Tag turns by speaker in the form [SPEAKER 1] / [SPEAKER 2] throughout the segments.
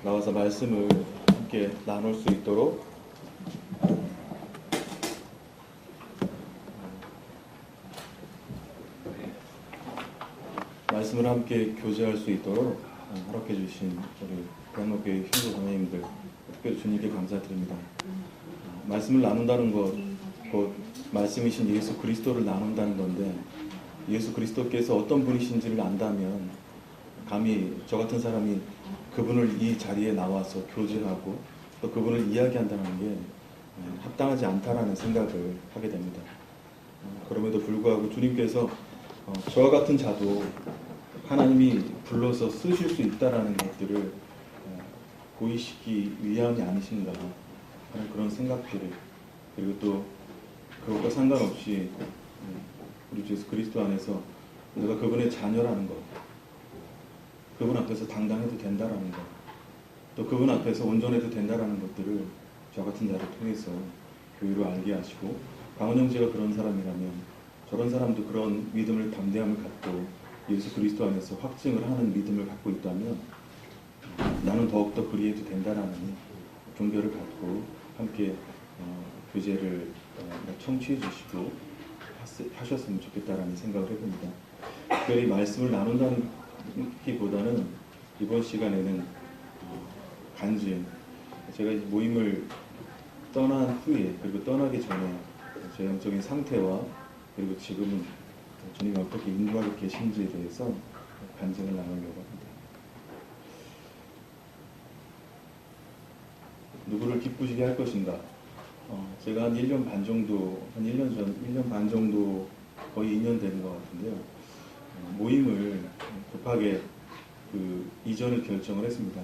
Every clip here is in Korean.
[SPEAKER 1] 나와서 말씀을 함께 나눌 수 있도록 말씀을 함께 교제할 수 있도록 허락해 주신 우리 대한민국교회 형제 자매님들 특별히 주님께 감사드립니다. 말씀을 나눈다는 것, 곧 말씀이신 예수 그리스도를 나눈다는 건데, 예수 그리스도께서 어떤 분이신지를 안다면 감히 저 같은 사람이 그분을 이 자리에 나와서 교제하고 또 그분을 이야기한다는 게 합당하지 않다라는 생각을 하게 됩니다. 그럼에도 불구하고 주님께서 저와 같은 자도 하나님이 불러서 쓰실 수 있다라는 것들을 보이시기 위함이 아니신가 하는 그런 생각들을, 그리고 또 그것과 상관없이 우리 주 예수 그리스도 안에서 내가 그분의 자녀라는 것, 그분 앞에서 당당해도 된다라는 것, 또 그분 앞에서 온전해도 된다라는 것들을 저 같은 자를 통해서 교회로 알게 하시고, 강원 형제가 그런 사람이라면 저런 사람도 그런 믿음을, 담대함을 갖고 예수 그리스도 안에서 확증을 하는 믿음을 갖고 있다면 나는 더욱더 그리해도 된다라는 종교를 갖고 함께 교제를 청취해 주시고 하셨으면 좋겠다라는 생각을 해봅니다. 특별히 말씀을 나눈다는 기보다는 이번 시간에는 간증, 제가 모임을 떠난 후에 그리고 떠나기 전에 제 영적인 상태와 그리고 지금은 주님이 어떻게 인도하고 계신지에 대해서 간증을 나누려고 합니다. 누구를 기쁘시게 할 것인가? 제가 한 1년 반 정도, 1년 반 정도 거의 2년 된 것 같은데요. 모임을 급하게 이전을 결정을 했습니다.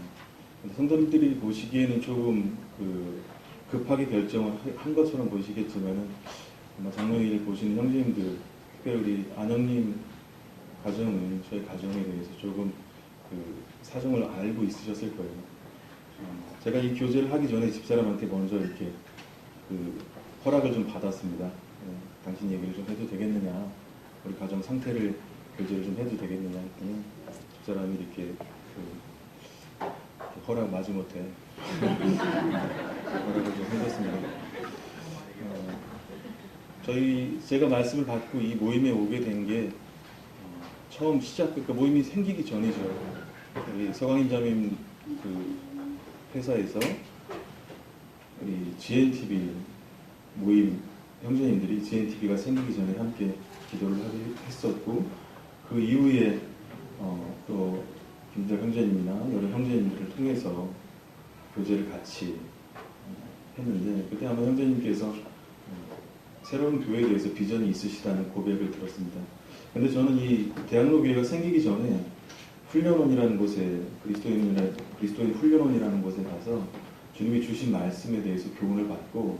[SPEAKER 1] 성도님들이 보시기에는 조금 급하게 결정을 한 것처럼 보시겠지만은 아마 장로일 보시는 형제님들, 특별히 우리 안영님 가정은 저희 가정에 대해서 조금 사정을 알고 있으셨을 거예요. 제가 이 교제를 하기 전에 집사람한테 먼저 이렇게 허락을 좀 받았습니다. 당신 얘기를 좀 해도 되겠느냐, 우리 가정 상태를 교제를 좀 해도 되겠느냐 했더니 집사람이 이렇게 허락 마지못해 허락을 좀 해줬습니다. 제가 말씀을 받고 이 모임에 오게 된 게 처음 그러니까 모임이 생기기 전이죠. 우리 서강인 자매님 회사에서 우리 GNTV 모임 형제님들이 GNTV가 생기기 전에 함께 기도를 했었고, 그 이후에 또 김달 형제님이나 여러 형제님들을 통해서 교제를 같이 했는데, 그때 아마 형제님께서 새로운 교회에 대해서 비전이 있으시다는 고백을 들었습니다. 근데 저는 이 대학로 교회가 생기기 전에 훈련원이라는 곳에, 그리스도인 훈련원이라는 곳에 가서 주님이 주신 말씀에 대해서 교훈을 받고,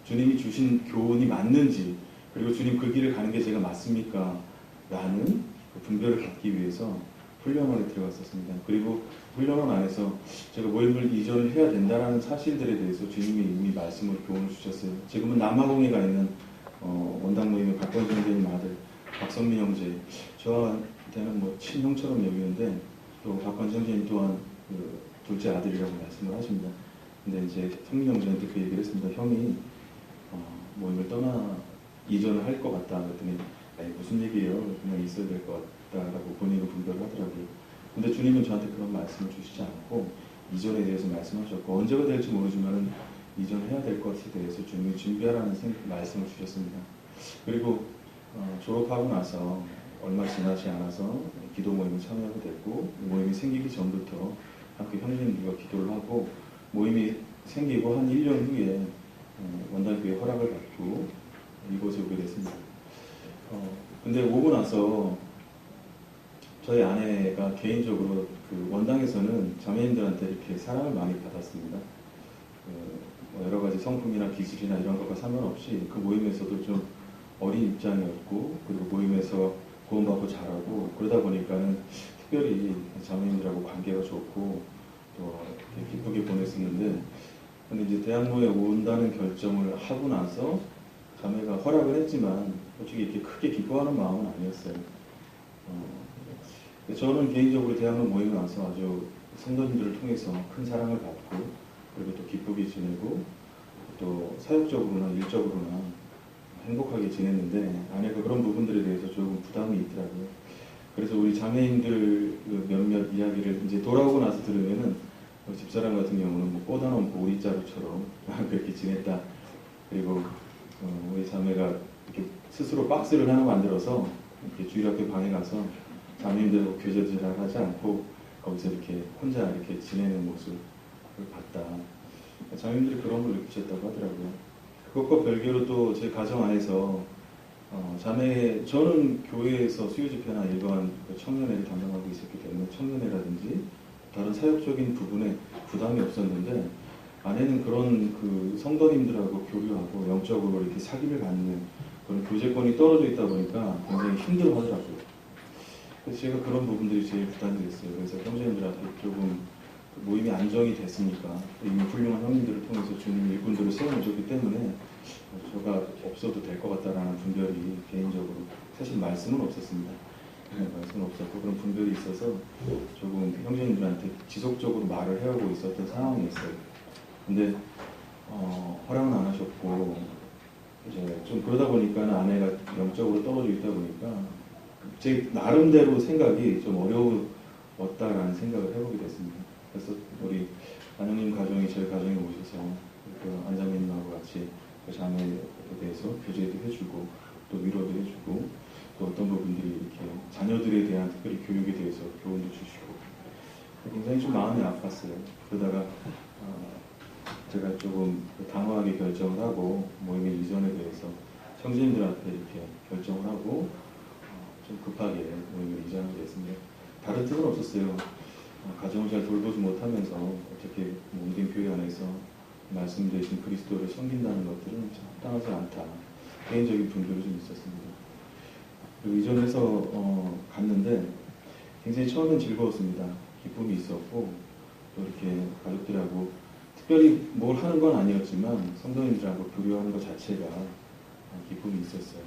[SPEAKER 1] 주님이 주신 교훈이 맞는지, 그리고 주님 그 길을 가는 게 제가 맞습니까? 라는 분별을 갖기 위해서 훈련원에 들어갔었습니다. 그리고 훈련원 안에서 제가 모임을 이전을 해야 된다는 사실들에 대해서 주님이 이미 말씀을, 교훈을 주셨어요. 지금은 남아공에 가 있는 원당 모임의 박건수 형제님 아들 박성민 형제, 저한테는 친형처럼 여기는데, 또 박건수 형제님 또한 둘째 아들이라고 말씀을 하십니다. 근데 이제 성민 형제한테 그 얘기를 했습니다. 형이 모임을 이전을 할 것 같다 그랬더니 무슨 얘기예요? 그냥 있어야 될 것 같다라고 본인은 분별을 하더라고요. 근데 주님은 저한테 그런 말씀을 주시지 않고 이전에 대해서 말씀하셨고, 언제가 될지 모르지만 이전을 해야 될 것에 대해서 주님이 준비하라는 말씀을 주셨습니다. 그리고 졸업하고 나서 얼마 지나지 않아서 기도 모임에 참여하게 됐고, 모임이 생기기 전부터 함께 형제님들과 기도를 하고, 모임이 생기고 한 1년 후에 원당교회 허락을 받고 이곳에 오게 됐습니다. 근데 오고 나서 저희 아내가 개인적으로 원당에서는 자매님들한테 이렇게 사랑을 많이 받았습니다. 여러 가지 성품이나 기술이나 이런 것과 상관없이 그 모임에서도 좀 어린 입장이었고, 그리고 모임에서 구원받고 잘하고, 그러다 보니까는 특별히 자매님들하고 관계가 좋고 또 기쁘게 보냈었는데, 근데 이제 대학로에 온다는 결정을 하고 나서 자매가 허락을 했지만 솔직히 이렇게 크게 기뻐하는 마음은 아니었어요. 저는 개인적으로 대학로 모임에 와서 아주 성도님들을 통해서 큰 사랑을 받고 그리고 또 기쁘게 지내고 또 사역적으로나 일적으로나 행복하게 지냈는데 아내가 그런 부분들에 대해서 조금 부담이 있더라고요. 그래서 우리 자매님들 몇몇 이야기를 이제 돌아오고 나서 들으면은 집사람 같은 경우는 뭐 꽂아놓은 보리자루처럼 그렇게 지냈다. 그리고 우리 자매가 이렇게 스스로 박스를 하나 만들어서 이렇게 주일학교 방에 가서 자매님들하고 교제를 하지 않고 거기서 이렇게 혼자 이렇게 지내는 모습을 봤다. 자매님들이 그런 걸 느끼셨다고 하더라고요. 그것과 별개로 또 제 가정 안에서 저는 교회에서 수요집회나 일반 청년회를 담당하고 있었기 때문에 청년회라든지 다른 사역적인 부분에 부담이 없었는데 아내는 그런 그 성도님들하고 교류하고 영적으로 이렇게 사기를 갖는 그런 교제권이 떨어져 있다 보니까 굉장히 힘들어 하더라고요. 그래서 제가 그런 부분들이 제일 부담이 됐어요. 그래서 형제님들한테 조금 모임이 안정이 됐으니까 이미 훌륭한 형님들을 통해서 주님 일꾼들을 세워놓으셨기 때문에 저가 없어도 될 것 같다라는 분별이 개인적으로 사실 말씀은 없었습니다. 말씀은 없었고 그런 분별이 있어서 조금 형제님들한테 지속적으로 말을 해오고 있었던 상황이었어요. 근데 허락은 안 하셨고 이제 좀 그러다 보니까 아내가 영적으로 떨어져 있다 보니까 제 나름대로 생각이 좀 어려웠다라는 생각을 해보게 됐습니다. 그래서 우리 안영님 가정이 저희 가정에 오셔서 그 안자매님하고 같이 그 자매에 대해서 교제도 해주고 또 위로도 해주고 또 어떤 부분들이 이렇게 자녀들에 대한 특별히 교육에 대해서 교훈도 주시고 굉장히 좀 마음이 아팠어요. 그러다가 제가 조금 당황하게 결정을 하고 모임의 이전에 대해서 청지인들한테 이렇게 결정을 하고 좀 급하게 모임을 이전하게 됐습니다. 다른 뜻은 없었어요. 가정을 잘 돌보지 못하면서 어떻게 옮긴 교회 안에서 말씀 대신 그리스도를 섬긴다는 것들은 합당하지 않다. 개인적인 분별이 좀 있었습니다. 그리고 이전해서 갔는데 굉장히 처음엔 즐거웠습니다. 기쁨이 있었고 또 이렇게 가족들하고 특별히 뭘 하는 건 아니었지만 성도님들하고 교류하는 것 자체가 기쁨이 있었어요.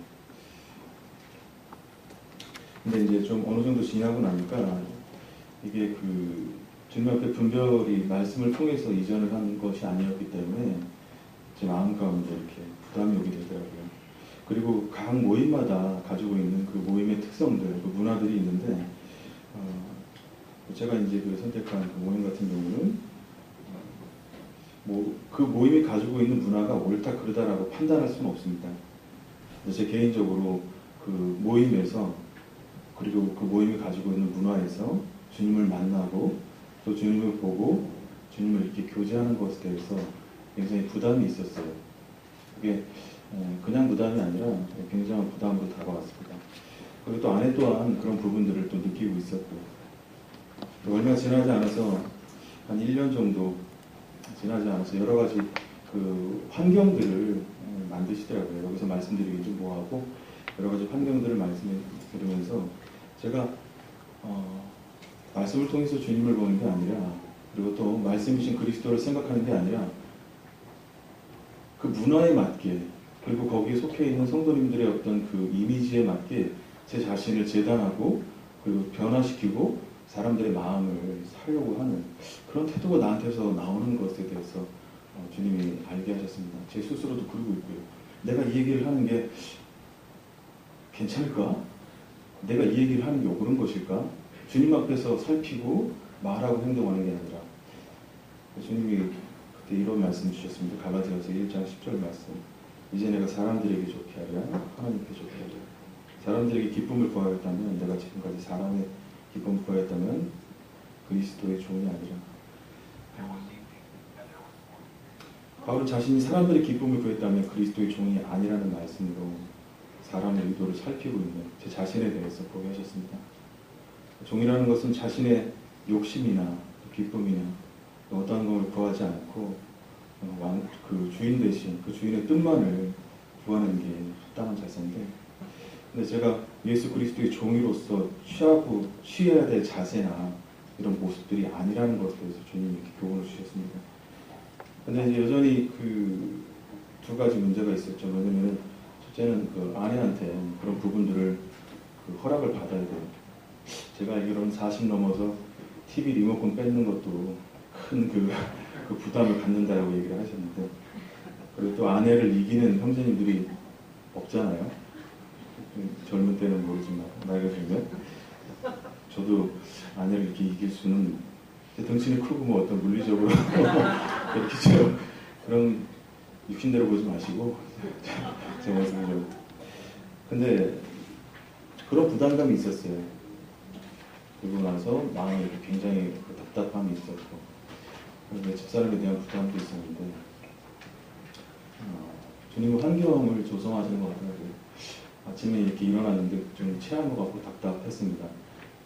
[SPEAKER 1] 근데 이제 좀 어느 정도 지나고 나니까 이게 그 주님 앞에 분별이 말씀을 통해서 이전을 한 것이 아니었기 때문에 제 마음 가운데 이렇게 부담이 오게 되더라고요. 그리고 각 모임마다 가지고 있는 그 모임의 특성들, 그 문화들이 있는데 제가 이제 그 선택한 그 모임 같은 경우는 그 모임이 가지고 있는 문화가 옳다 그르다라고 판단할 수는 없습니다. 제 개인적으로 그 모임에서 그리고 그 모임이 가지고 있는 문화에서 주님을 만나고 또 주님을 보고 주님을 이렇게 교제하는 것에 대해서 굉장히 부담이 있었어요. 그게 그냥 부담이 아니라 굉장한 부담으로 다가왔습니다. 그리고 또 아내 또한 그런 부분들을 또 느끼고 있었고 얼마 지나지 않아서 한 1년 정도 지나지 않아서 여러 가지 그 환경들을 만드시더라고요. 여기서 말씀드리기 좀 뭐하고 여러 가지 환경들을 말씀드리면서 제가 말씀을 통해서 주님을 보는 게 아니라 그리고 또 말씀이신 그리스도를 생각하는 게 아니라 그 문화에 맞게 그리고 거기에 속해 있는 성도님들의 어떤 그 이미지에 맞게 제 자신을 재단하고 그리고 변화시키고 사람들의 마음을 사려고 하는 그런 태도가 나한테서 나오는 것에 대해서 주님이 알게 하셨습니다. 제 스스로도 그러고 있고요. 내가 이 얘기를 하는 게 괜찮을까? 내가 이 얘기를 하는 게 옳은 것일까? 주님 앞에서 살피고 말하고 행동하는 게 아니라 주님이 그때 이런 말씀 주셨습니다. 갈라디아서 1장 10절 말씀. 이제 내가 사람들에게 좋게 하랴 하나님께 좋게 하랴. 사람들에게 기쁨을 구하였다면 내가 지금까지 사람의 기쁨을 구하였다면 그리스도의 종이 아니라 바울은 자신이 사람들의 기쁨을 구했다면 그리스도의 종이 아니라는 말씀으로 사람의 의도를 살피고 있는 제 자신에 대해서 고백하셨습니다. 종이라는 것은 자신의 욕심이나 기쁨이나 어떠한 것을 구하지 않고 그 주인 대신 그 주인의 뜻만을 구하는 게 합당한 자세인데 근데 제가 예수 그리스도의 종이로서 취해야 될 자세나 이런 모습들이 아니라는 것에 대해서 주님이 이렇게 교훈을 주셨습니다. 근데 이제 여전히 그 두 가지 문제가 있었죠. 왜냐면은 첫째는 그 아내한테 그런 부분들을 그 허락을 받아야 돼요. 제가 알기로는 40 넘어서 TV 리모컨 뺏는 것도 큰 그 부담을 갖는다라고 얘기를 하셨는데, 그리고 또 아내를 이기는 형제님들이 없잖아요. 젊은 때는 모르지만 나이가 들면 저도 아내를 이렇게 이길 수는, 덩치는 크고 뭐 어떤 물리적으로 그렇게 그런 육신대로 보지 마시고 제 모습을 좀. 근데 그런 부담감이 있었어요. 그러고 나서 마음에 이렇게 굉장히 답답함이 있었고, 그런데 집사람에 대한 부담도 있었는데, 주님은 환경을 조성하시는 것 같아요. 아침에 이렇게 일어났는데 좀 체한 것 같고 답답했습니다.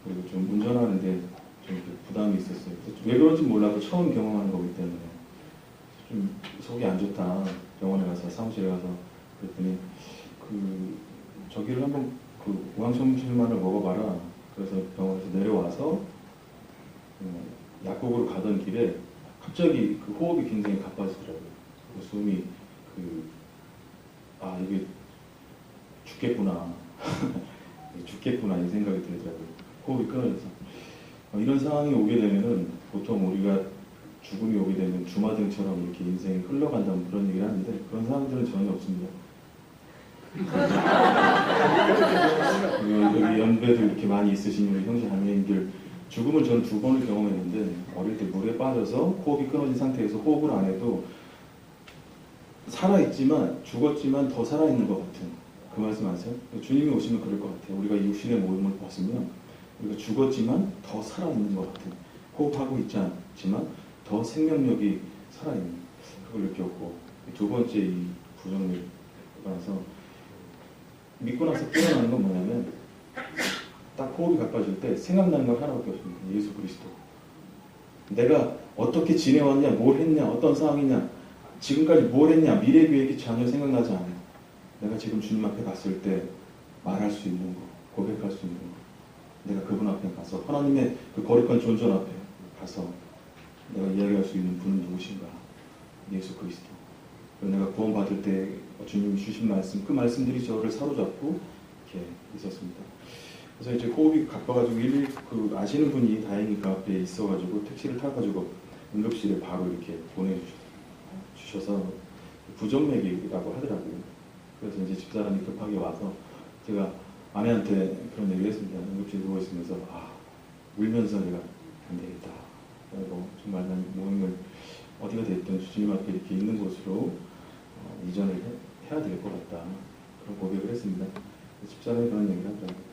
[SPEAKER 1] 그리고 좀 운전하는데 좀 부담이 있었어요. 왜 그런지 몰라도 처음 경험하는 거기 때문에 좀 속이 안 좋다. 병원에 가서, 사무실에 가서 그랬더니 저기를 한번 우황청춘만을 먹어봐라. 그래서 병원에서 내려와서 약국으로 가던 길에 갑자기 호흡이 굉장히 가빠지더라고요. 숨이 이게 죽겠구나 죽겠구나 이 생각이 들더라고요. 호흡이 끊어져서. 이런 상황이 오게 되면은 보통 우리가 죽음이 오게 되면 주마등처럼 이렇게 인생이 흘러간다는 그런 얘기를 하는데, 그런 상황들은 전혀 없습니다. 여기 연배도 이렇게 많이 있으신 우리 형제 자매님들, 죽음을 저는 2번을 경험했는데, 어릴 때 물에 빠져서 호흡이 끊어진 상태에서 호흡을 안 해도 살아있지만, 죽었지만 더 살아있는 것 같은, 그 말씀 아세요? 주님이 오시면 그럴 것 같아요. 우리가 이 육신의 몸을 벗으면 우리가 죽었지만 더 살아있는 것 같은, 호흡하고 있지 않지만 더 생명력이 살아있는, 그걸 느꼈고, 2번째 이 부정을 나서 믿고 나서 깨어나는 건 뭐냐면, 딱 호흡이 가빠질 때 생각나는 건 하나밖에 없습니다. 예수 그리스도. 내가 어떻게 지내왔냐, 뭘 했냐, 어떤 상황이냐, 지금까지 뭘 했냐, 미래 계획이 전혀 생각나지 않아요. 내가 지금 주님 앞에 갔을 때 말할 수 있는 거, 고백할 수 있는 거, 내가 그분 앞에 가서 하나님의 그 거룩한 존전 앞에 가서 내가 이야기할 수 있는 분은 누구신가? 예수 그리스도. 내가 구원받을 때 주님이 주신 말씀, 그 말씀들이 저를 사로잡고 이렇게 있었습니다. 그래서 이제 호흡이 가빠가지고 아시는 분이 다행히 그 앞에 있어가지고 택시를 타가지고 응급실에 바로 이렇게 보내주셔서 부정맥이라고 하더라고요. 그래서 이제 집사람이 급하게 와서 제가 아내한테 그런 얘기를 했습니다. 응급실에 누워있으면서 울면서 내가 안 되겠다. 그리고 정말 난 모임을 어디가 됐든 주님 앞에 이렇게 있는 곳으로 이전을 해야 될 것 같다. 그런 고백을 했습니다. 집사람이 그런 얘기를 하더라고요.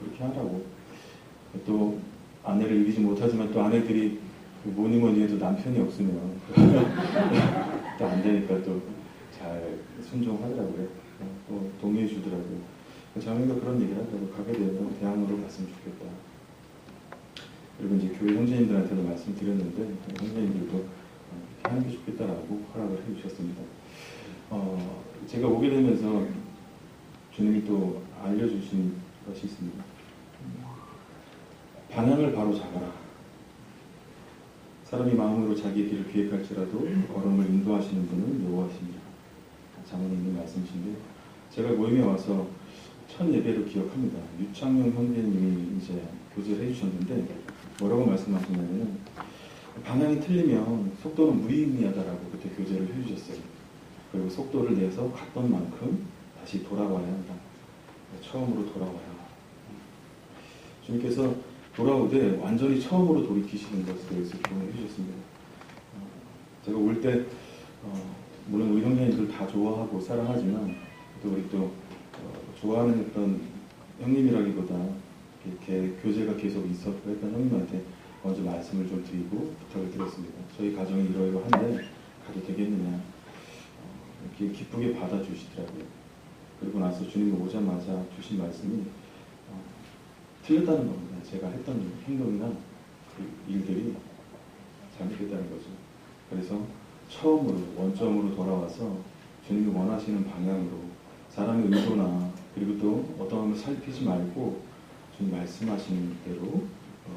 [SPEAKER 1] 그렇게 하라고. 또 아내를 이기지 못하지만 또 아내들이 뭐니 해도 남편이 없으면 또 안 되니까 또 잘 순종하더라고요. 또 동의해 주더라고요. 자매가 그런 얘기를 하더라고요. 가게 되면 대학로로 갔으면 좋겠다. 그리고 이제 교회 형제님들한테도 말씀드렸는데, 형제님들도 하는 게 좋겠다라고 허락을 해주셨습니다. 제가 오게 되면서 주님이 또 알려주신 것이 있습니다. 방향을 바로 잡아라. 사람이 마음으로 자기의 길을 기획할지라도 걸음을 인도하시는 분은 여호와시니라. 장로님의 말씀이신데, 제가 모임에 와서 첫 예배를 기억합니다. 유창용 형제님이 이제 교제를 해주셨는데 뭐라고 말씀하시냐면, 방향이 틀리면 속도는 무의미하다라고 그때 교제를 해주셨어요. 그리고 속도를 내서 갔던 만큼 다시 돌아와야 한다. 처음으로 돌아와야. 주님께서 돌아오되 완전히 처음으로 돌이키시는 것에 대해서 교훈을 해주셨습니다. 제가 올 때 물론 우리 형제님들 다 좋아하고 사랑하지만, 또 우리 좋아하는 어떤 형님이라기보다 이렇게 교제가 계속 있었고 했던 형님한테 먼저 말씀을 좀 드리고 부탁을 드렸습니다. 저희 가정이 이러이러한데 가도 되겠느냐. 이렇게 기쁘게 받아주시더라고요. 그리고 나서 주님이 오자마자 주신 말씀이 틀렸다는 겁니다. 제가 했던 행동이나 그 일들이 잘못됐다는 거죠. 그래서 처음으로 원점으로 돌아와서 주님이 원하시는 방향으로 사람의 의도나 그리고 또 어떤 것을 살피지 말고 주님 말씀하시는 대로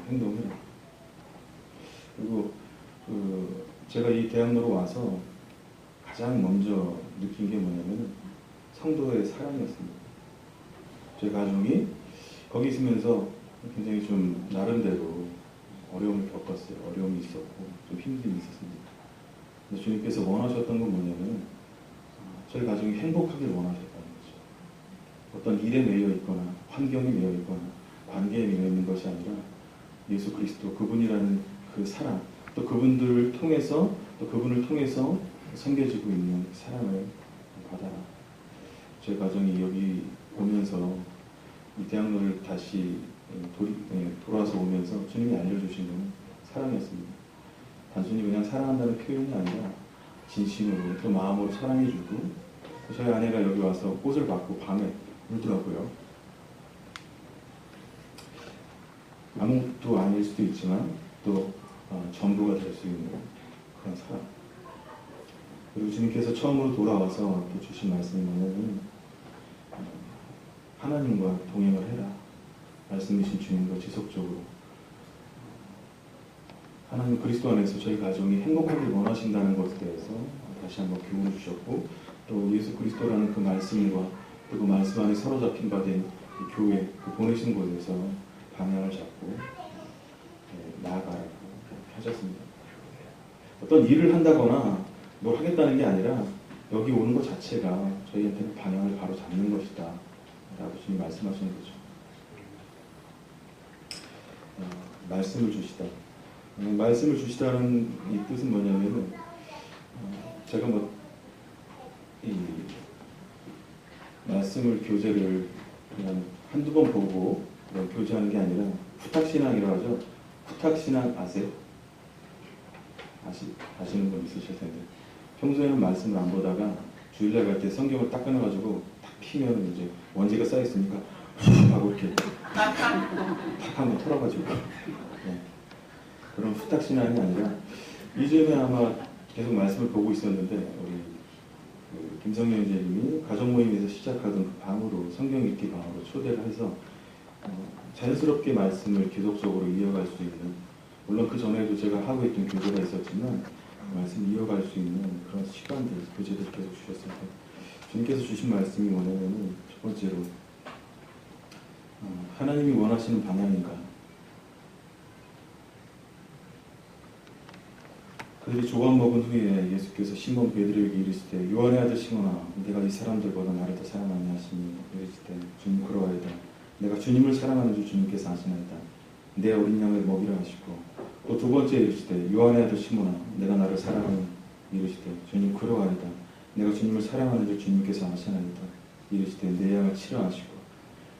[SPEAKER 1] 행동해라. 그리고 제가 이 대학로로 와서 가장 먼저 느낀 게 뭐냐면 성도의 사랑이었습니다. 제 가정이 거기 있으면서 굉장히 좀 나름대로 어려움을 겪었어요. 어려움이 있었고 좀 힘듦이 있었습니다. 근데 주님께서 원하셨던 건 뭐냐면 저희 가정이 행복하길 원하셨다는 거죠. 어떤 일에 매여 있거나 환경에 매여 있거나 관계에 매여 있는 것이 아니라 예수 그리스도 그분이라는 그 사랑, 또 그분들을 통해서 또 그분을 통해서 섬겨지고 있는 사랑을 받아라. 저희 가정이 여기 오면서 이 대학로를 다시 돌아서 오면서 주님이 알려주신 건 사랑이었습니다. 단순히 그냥 사랑한다는 표현이 아니라 진심으로 또 마음으로 사랑해주고, 저희 아내가 여기 와서 꽃을 받고 밤에 울더라고요. 아무것도 아닐 수도 있지만 또 전부가 될 수 있는 그런 사랑. 그리고 주님께서 처음으로 돌아와서 또 주신 말씀이 뭐냐면 하나님과 동행을 해라 말씀이신 주님과 지속적으로 하나님 그리스도 안에서 저희 가정이 행복하길 원하신다는 것에 대해서 다시 한번 교훈을 주셨고, 또 예수 그리스도라는 그 말씀과 또 그 말씀 안에 사로잡힌 바 된 교회, 그 보내신 곳에서 방향을 잡고 나아가라고 하셨습니다. 어떤 일을 한다거나 뭘 하겠다는 게 아니라 여기 오는 것 자체가 저희한테는 방향을 바로 잡는 것이다 라고 주님 말씀하시는 거죠. 말씀을 주시다. 말씀을 주시다는 이 뜻은 뭐냐면은 제가 이 말씀을 교재를 그냥 한두 번 보고 교제하는 게 아니라 후탁신앙이라고 하죠. 후탁신앙 아세요? 아시는 분 있으실 텐데, 평소에는 말씀을 안 보다가 주일날 갈 때 성경을 딱 꺼내가지고 딱 피면 이제 먼지가 쌓여있으니까 하고 이렇게 탁 한번 털어가지고 그런 후딱신앙이 아니라 이전에 아마 계속 말씀을 보고 있었는데 우리 김성현 형제님이 가족 모임에서 시작하던 그 방으로 성경 읽기 방으로 초대를 해서 자연스럽게 말씀을 계속적으로 이어갈 수 있는, 물론 그 전에도 제가 하고 있던 교제가 있었지만 말씀 이어갈 수 있는 그런 시간들, 교제들 계속 주셨을 때 주님께서 주신 말씀이 뭐냐면 첫 번째로 하나님이 원하시는 방향인가. 그들이 조각 먹은 후에 예수께서 시몬 베드로에게 이르시되 요한의 아들 시몬아 내가 이 사람들보다 나를 더 사랑하냐 하시니 이르시되 주님 그러하이다. 내가 주님을 사랑하는 줄 주님께서 아시나이다. 내 어린 양을 먹이라 하시고, 또 두 번째 이르시되 요한의 아들 시몬아 내가 나를 사랑하니 이르시되 주님 그러하이다. 내가 주님을 사랑하는 줄 주님께서 아시나이다. 이르시되 내 양을 치라 하시고,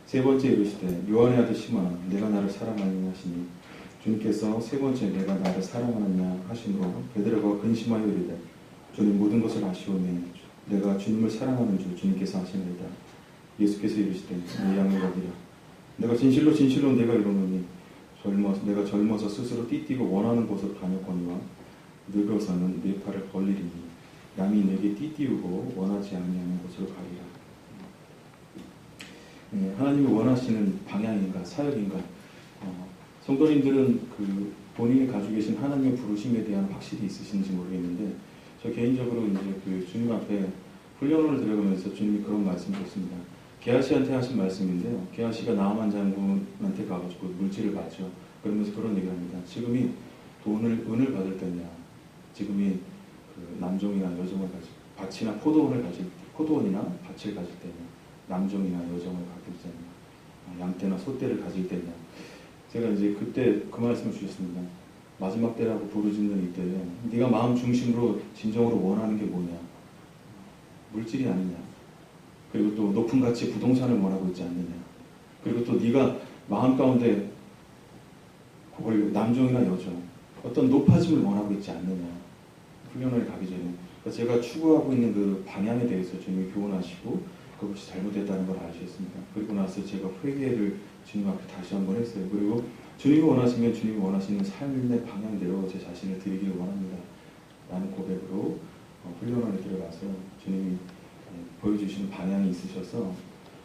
[SPEAKER 1] 세 번째 이르시되 요한의 아들 시몬아 내가 나를 사랑하니 하시니 주님께서 세 번째 내가 나를 사랑하느냐 하심으로 베드로가 근심하여 이르되 주님 모든 것을 아시오니 내가 주님을 사랑하는 줄 주님께서 아시나이다. 예수께서 이르시되 내 양을 먹이라. 내가 진실로 진실로 내가 이르노니 내가 젊어서 스스로 띠띠고 원하는 곳으로 다녔거니와 늙어서는 내 팔을 벌리리니 양이 내게 띠띠우고 원하지 아니하는 곳으로 가리라. 하나님이 원하시는 방향인가 사역인가. 성도님들은 그 본인이 가지고 계신 하나님의 부르심에 대한 확실히 있으신지 모르겠는데, 저 개인적으로 이제 그 주님 앞에 훈련을 들어가면서 주님이 그런 말씀을 줬습니다. 게하시한테 하신 말씀인데요. 게하시가 나아만 장군한테 가가지고 물질을 받죠. 그러면서 그런 얘기를 합니다. 지금이 은을 받을 때냐, 지금이 그 남종이나 여종을 가질, 밭이나 포도원이나 밭을 가질 때냐, 남종이나 여종을 가질 때냐, 양떼나 소떼를 가질 때냐. 제가 이제 그때 그 말씀을 주셨습니다. 마지막 때라고 부르짖는 이때에 네가 마음 중심으로 진정으로 원하는 게 뭐냐? 물질이 아니냐? 그리고 또 높은 가치 부동산을 원하고 있지 않느냐? 그리고 또 네가 마음 가운데 그걸 남종이나 여종 어떤 높아짐을 원하고 있지 않느냐? 훈련을 가기 전에 제가 추구하고 있는 그 방향에 대해서 주님이 교훈하시고 그것이 잘못됐다는 걸 아셨습니다. 그리고 나서 제가 회개를 주님 앞에 다시 한번 했어요. 그리고 주님이 원하시면 주님이 원하시는 삶의 방향대로 제 자신을 드리기를 원합니다 라는 고백으로 훈련원에 들어가서 주님이 보여주시는 방향이 있으셔서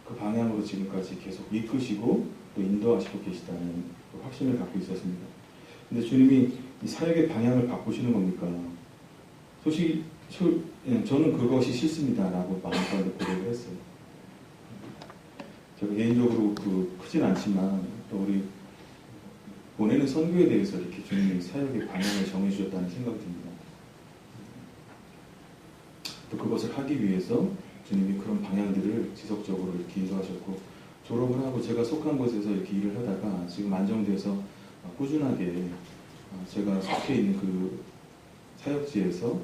[SPEAKER 1] 그 방향으로 지금까지 계속 이끄시고 또 인도하시고 계시다는 그 확신을 갖고 있었습니다. 근데 주님이 이 사역의 방향을 바꾸시는 겁니까? 저는 그것이 싫습니다 라고 마음껏 고백을 했어요. 제가 개인적으로 크진 않지만 또 우리 보내는 선교에 대해서 이렇게 주님이 사역의 방향을 정해주셨다는 생각이 듭니다. 또 그것을 하기 위해서 주님이 그런 방향들을 지속적으로 이렇게 인도하셨고, 졸업을 하고 제가 속한 곳에서 이렇게 일을 하다가 지금 안정돼서 꾸준하게 제가 속해 있는 그 사역지에서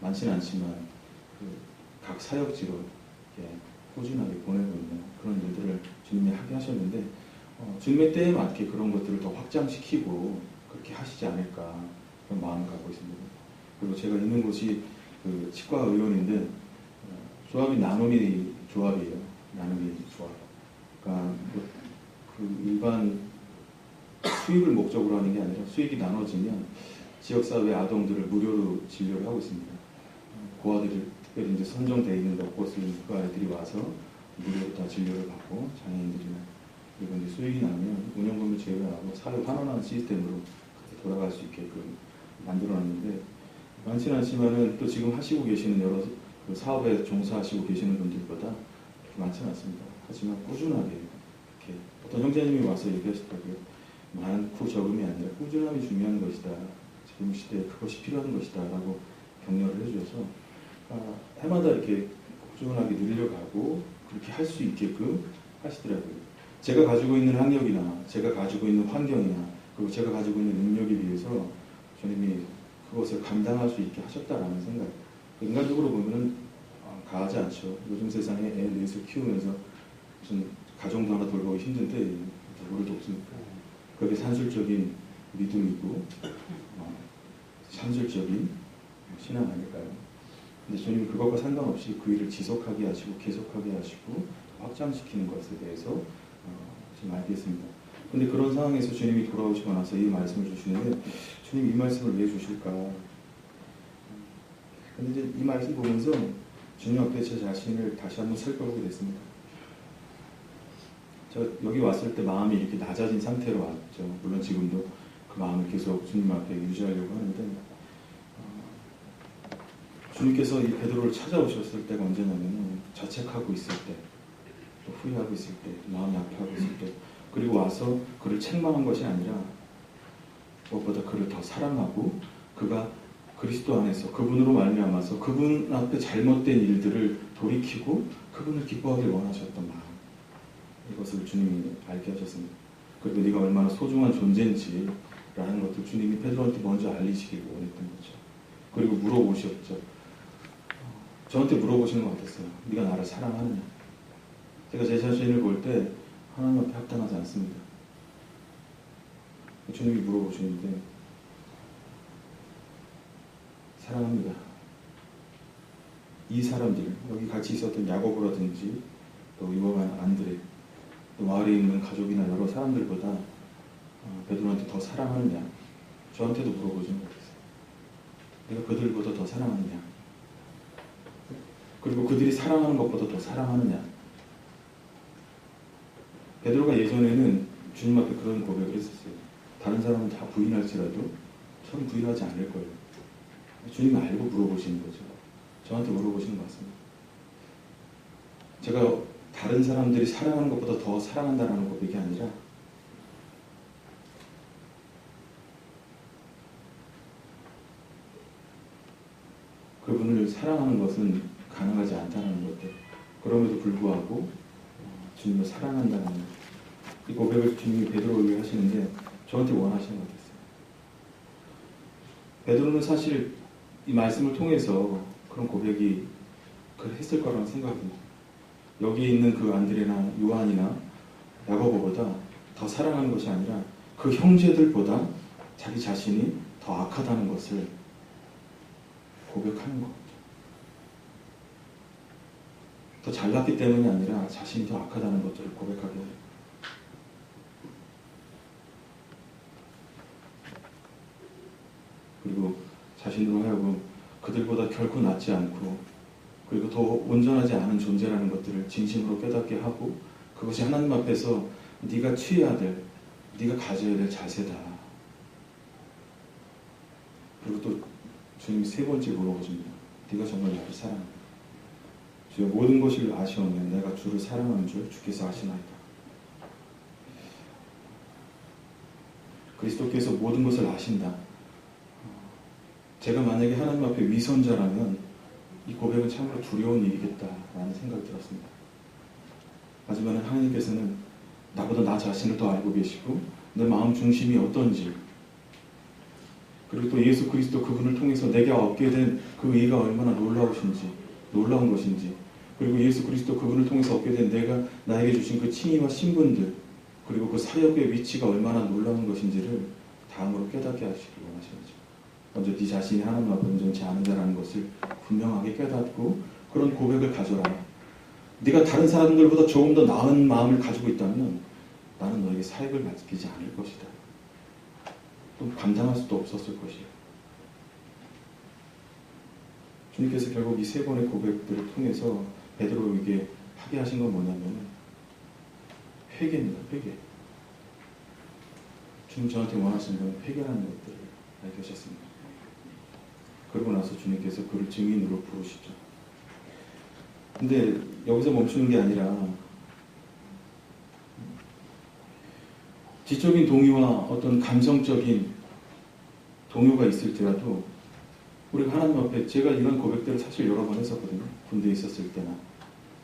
[SPEAKER 1] 많지는 않지만 각 사역지로 이렇게 꾸준하게 보내고 있는 그런 일들을 주님이 하게 하셨는데, 주님의 때에 맞게 그런 것들을 더 확장시키고 그렇게 하시지 않을까 그런 마음을 갖고 있습니다. 그리고 제가 있는 곳이 그 치과 의원인데 조합이 나눔이 조합이에요. 나눔이 조합. 그러니까 그 일반 수익을 목적으로 하는 게 아니라 수익이 나눠지면 지역사회 아동들을 무료로 진료를 하고 있습니다. 그 아들이 특별히 이제 선정되어 있는 덕곳을 그 아이들이 와서 무료로 다 진료를 받고, 장애인들이나 그리고 이제 수익이 나면 운영금을 제외하고 사회 환원하는 시스템으로 돌아갈 수 있게끔 만들어놨는데, 많지는 않지만은 또 지금 하시고 계시는 여러 그 사업에 종사하시고 계시는 분들보다 많지는 않습니다. 하지만 꾸준하게 이렇게 어떤 형제님이 와서 얘기하시더라고요. 많고 적음이 아니라 꾸준함이 중요한 것이다. 지금 시대에 그것이 필요한 것이다. 라고 격려를 해주셔서 해마다 이렇게 꾸준하게 늘려가고 그렇게 할 수 있게끔 하시더라고요. 제가 가지고 있는 학력이나 제가 가지고 있는 환경이나 그리고 제가 가지고 있는 능력에 비해서 주님이 그것을 감당할 수 있게 하셨다라는 생각. 인간적으로 보면은 가하지 않죠. 요즘 세상에 애 넷을 키우면서 무슨 가정도 하나 돌보기 힘든데 누구를 돕습니까? 그게 산술적인 믿음이고 산술적인 신앙 아닐까요? 근데 주님이 그것과 상관없이 그 일을 지속하게 하시고 계속하게 하시고 확장시키는 것에 대해서 지금 알겠습니다. 근데 그런 상황에서 주님이 돌아오시고 나서 이 말씀을 주시는데, 주님 이 말씀을 왜 주실까? 근데 이제 이 말씀 보면서 주님 앞에 제 자신을 다시 한번 살펴보게 됐습니다. 제가 여기 왔을 때 마음이 이렇게 낮아진 상태로 왔죠. 물론 지금도 그 마음을 계속 주님 앞에 유지하려고 하는데, 주님께서 이 베드로를 찾아오셨을 때가 언제냐면 자책하고 있을 때, 또 후회하고 있을 때, 마음이 아파하고 있을 때, 그리고 와서 그를 책망한 것이 아니라 무엇보다 그를 더 사랑하고 그가 그리스도 안에서 그분으로 말미암아서 그분 앞에 잘못된 일들을 돌이키고 그분을 기뻐하길 원하셨던 마음, 이것을 주님이 알게 하셨습니다. 그리고 네가 얼마나 소중한 존재인지 라는 것도 주님이 베드로한테 먼저 알리시길 원했던 거죠. 그리고 물어보셨죠. 저한테 물어보시는 것 같았어요. 네가 나를 사랑하느냐? 제가 제 자신을 볼 때 하나님 앞에 합당하지 않습니다. 주님이 물어보시는데 사랑합니다. 이 사람들, 여기 같이 있었던 야고보라든지 또 유명한 안드레, 또 마을에 있는 가족이나 여러 사람들보다 베드로한테 더 사랑하느냐? 저한테도 물어보시는 것 같았어요. 내가 그들보다 더 사랑하느냐? 그리고 그들이 사랑하는 것보다 더 사랑하느냐? 베드로가 예전에는 주님 앞에 그런 고백을 했었어요. 다른 사람은 다 부인할지라도 저는 부인하지 않을 거예요. 주님이 알고 물어보시는 거죠. 저한테 물어보시는 것 같습니다. 제가 다른 사람들이 사랑하는 것보다 더 사랑한다는 고백이 아니라 그분을 사랑하는 것은 가능하지 않다는 것들, 그럼에도 불구하고 주님을 사랑한다는 이 고백을 주님이 베드로에게 하시는데 저한테 원하시는 것 같았어요. 베드로는 사실 이 말씀을 통해서 그런 고백이 했을 거라는 생각이, 여기에 있는 그 안드레나 요한이나 야고보보다 더 사랑하는 것이 아니라 그 형제들보다 자기 자신이 더 악하다는 것을 고백하는 것. 더 잘났기 때문이 아니라 자신이 더 악하다는 것들을 고백하게 해요. 그리고 자신으로 하여금 그들보다 결코 낫지 않고 그리고 더 온전하지 않은 존재라는 것들을 진심으로 깨닫게 하고, 그것이 하나님 앞에서 네가 취해야 될, 네가 가져야 될 자세다. 그리고 또 주님이 세 번째 물어보십니다. 네가 정말 나를 사랑하냐? 주여 모든 것을 아시오면 내가 주를 사랑하는 줄 주께서 아시나이다. 그리스도께서 모든 것을 아신다. 제가 만약에 하나님 앞에 위선자라면 이 고백은 참으로 두려운 일이겠다라는 생각이 들었습니다. 하지만 하나님께서는 나보다 나 자신을 더 알고 계시고 내 마음 중심이 어떤지, 그리고 또 예수 그리스도 그분을 통해서 내게 얻게 된 그 의가 얼마나 놀라운 것인지, 그리고 예수 그리스도 그분을 통해서 얻게 된 내가 나에게 주신 그 칭의와 신분들, 그리고 그 사역의 위치가 얼마나 놀라운 것인지를 다음으로 깨닫게 하시길 원하시는 거죠. 먼저 네 자신이 하나님 앞에 온전치 않은 자라는 것을 분명하게 깨닫고 그런 고백을 가져라. 네가 다른 사람들보다 조금 더 나은 마음을 가지고 있다면 나는 너에게 사역을 맡기지 않을 것이다. 또 감당할 수도 없었을 것이야. 주님께서 결국 이 세 번의 고백들을 통해서 베드로에게 하게 하신 건 뭐냐면 회개입니다. 회개. 주님 저한테 원하시는 건 회개라는 것들을 알게 하셨습니다. 그러고 나서 주님께서 그를 증인으로 부르시죠. 근데 여기서 멈추는 게 아니라 지적인 동의와 어떤 감성적인 동요가 있을지라도 우리가 하나님 앞에, 제가 이런 고백들을 사실 여러 번 했었거든요. 군대에 있었을 때나,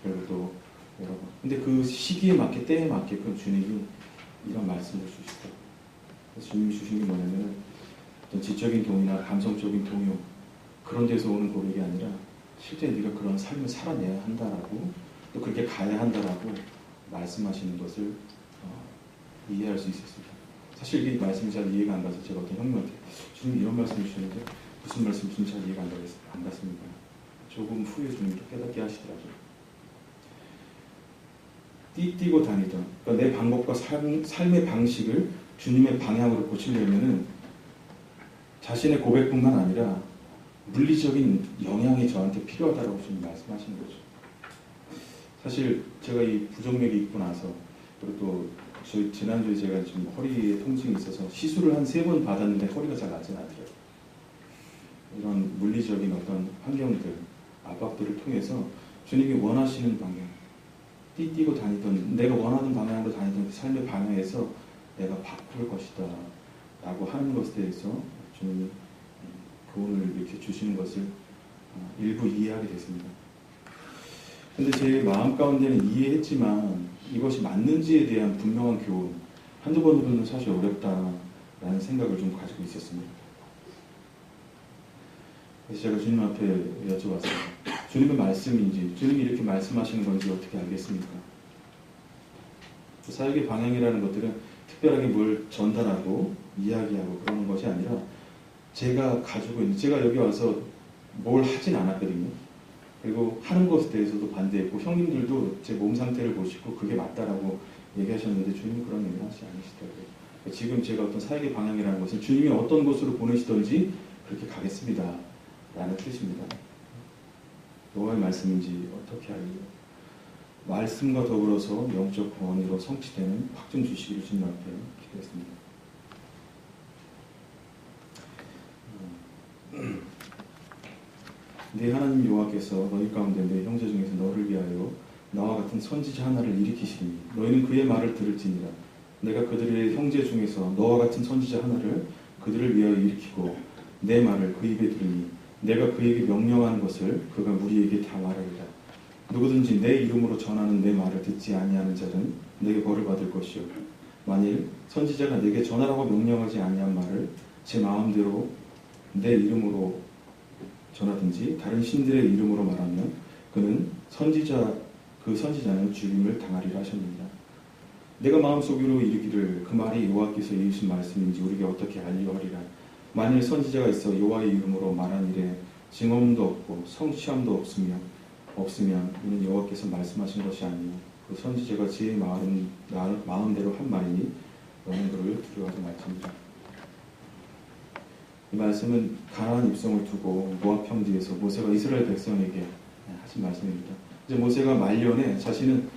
[SPEAKER 1] 그리고 또 여러 번. 근데 그 시기에 맞게, 때에 맞게끔 주님이 이런 말씀을 주시더라고요. 그래서 주님이 주신 게 뭐냐면 어떤 지적인 동의나 감성적인 동요, 그런 데서 오는 고백이 아니라 실제 네가 그런 삶을 살아내야 한다라고, 또 그렇게 가야 한다라고 말씀하시는 것을 이해할 수 있었습니다. 사실 이 말씀이 잘 이해가 안 가서 제가 어떤 형님한테 주님 이런 말씀을 주시는데 무슨 말씀인지 잘 이해가 안 갔습니다. 조금 후에 주님이 깨닫게 하시더라고요. 띠뛰고 다니던, 그러니까 내 방법과 삶의 방식을 주님의 방향으로 고치려면은 자신의 고백뿐만 아니라 물리적인 영향이 저한테 필요하다고 주님 말씀하시는 거죠. 사실 제가 이 부정맥이 있고 나서, 그리고 또 저희 지난주에 제가 지금 허리에 통증이 있어서 시술을 한 3번 받았는데 허리가 잘 낫지 않더라고요. 이런 물리적인 어떤 환경들, 압박들을 통해서 주님이 원하시는 방향, 띠뛰고 다니던, 내가 원하는 방향으로 다니던 그 삶의 방향에서 내가 바꿀 것이다 라고 하는 것에 대해서 주님이 교훈을 이렇게 주시는 것을 일부 이해하게 됐습니다. 근데 제 마음 가운데는 이해했지만 이것이 맞는지에 대한 분명한 교훈, 한두 번으로는 사실 어렵다라는 생각을 좀 가지고 있었습니다. 그래서 제가 주님 앞에 여쭤봤어요. 주님의 말씀인지, 주님이 이렇게 말씀하시는 건지 어떻게 알겠습니까? 그 사역의 방향이라는 것들은 특별하게 뭘 전달하고 이야기하고 그러는 것이 아니라 제가 가지고 있는, 제가 여기 와서 뭘 하진 않았거든요. 그리고 하는 것에 대해서도 반대했고, 형님들도 제 몸 상태를 보시고 그게 맞다라고 얘기하셨는데 주님은 그런 얘기를 하지 않으시더라고요. 지금 제가 어떤 사역의 방향이라는 것은 주님이 어떤 곳으로 보내시던지 그렇게 가겠습니다 라는 뜻입니다. 여호와의 말씀인지 어떻게 알리요? 말씀과 더불어서 영적 권위로 성취되는 확증 주시기를 주님 앞에 기도했습니다. 네 하나님 여호와께서 너희 가운데 내 형제 중에서 너를 위하여 나와 같은 선지자 하나를 일으키시니 너희는 그의 말을 들을지니라. 내가 그들의 형제 중에서 너와 같은 선지자 하나를 그들을 위하여 일으키고 내 말을 그 입에 들으니 내가 그에게 명령하는 것을 그가 우리에게 다 말하리라. 누구든지 내 이름으로 전하는 내 말을 듣지 아니하는 자는 내게 벌을 받을 것이요, 만일 선지자가 내게 전하라고 명령하지 아니한 말을 제 마음대로 내 이름으로 전하든지 다른 신들의 이름으로 말하면 그 선지자는 죽임을 당하리라 하셨느니라. 내가 마음속으로 이르기를 그 말이 여호와께서 이으신 말씀인지 우리에게 어떻게 알리하리라. 만일 선지자가 있어 여호와의 이름으로 말한 일에 증언도 없고 성취함도 없으면 이는 여호와께서 말씀하신 것이 아니요 그 선지자가 제 마음대로 한 말이니 너는 그를 두려워하지 말지니라. 이 말씀은 가나안 입성을 두고 모압 평지에서 모세가 이스라엘 백성에게 하신 말씀입니다. 이제 모세가 말년에 자신은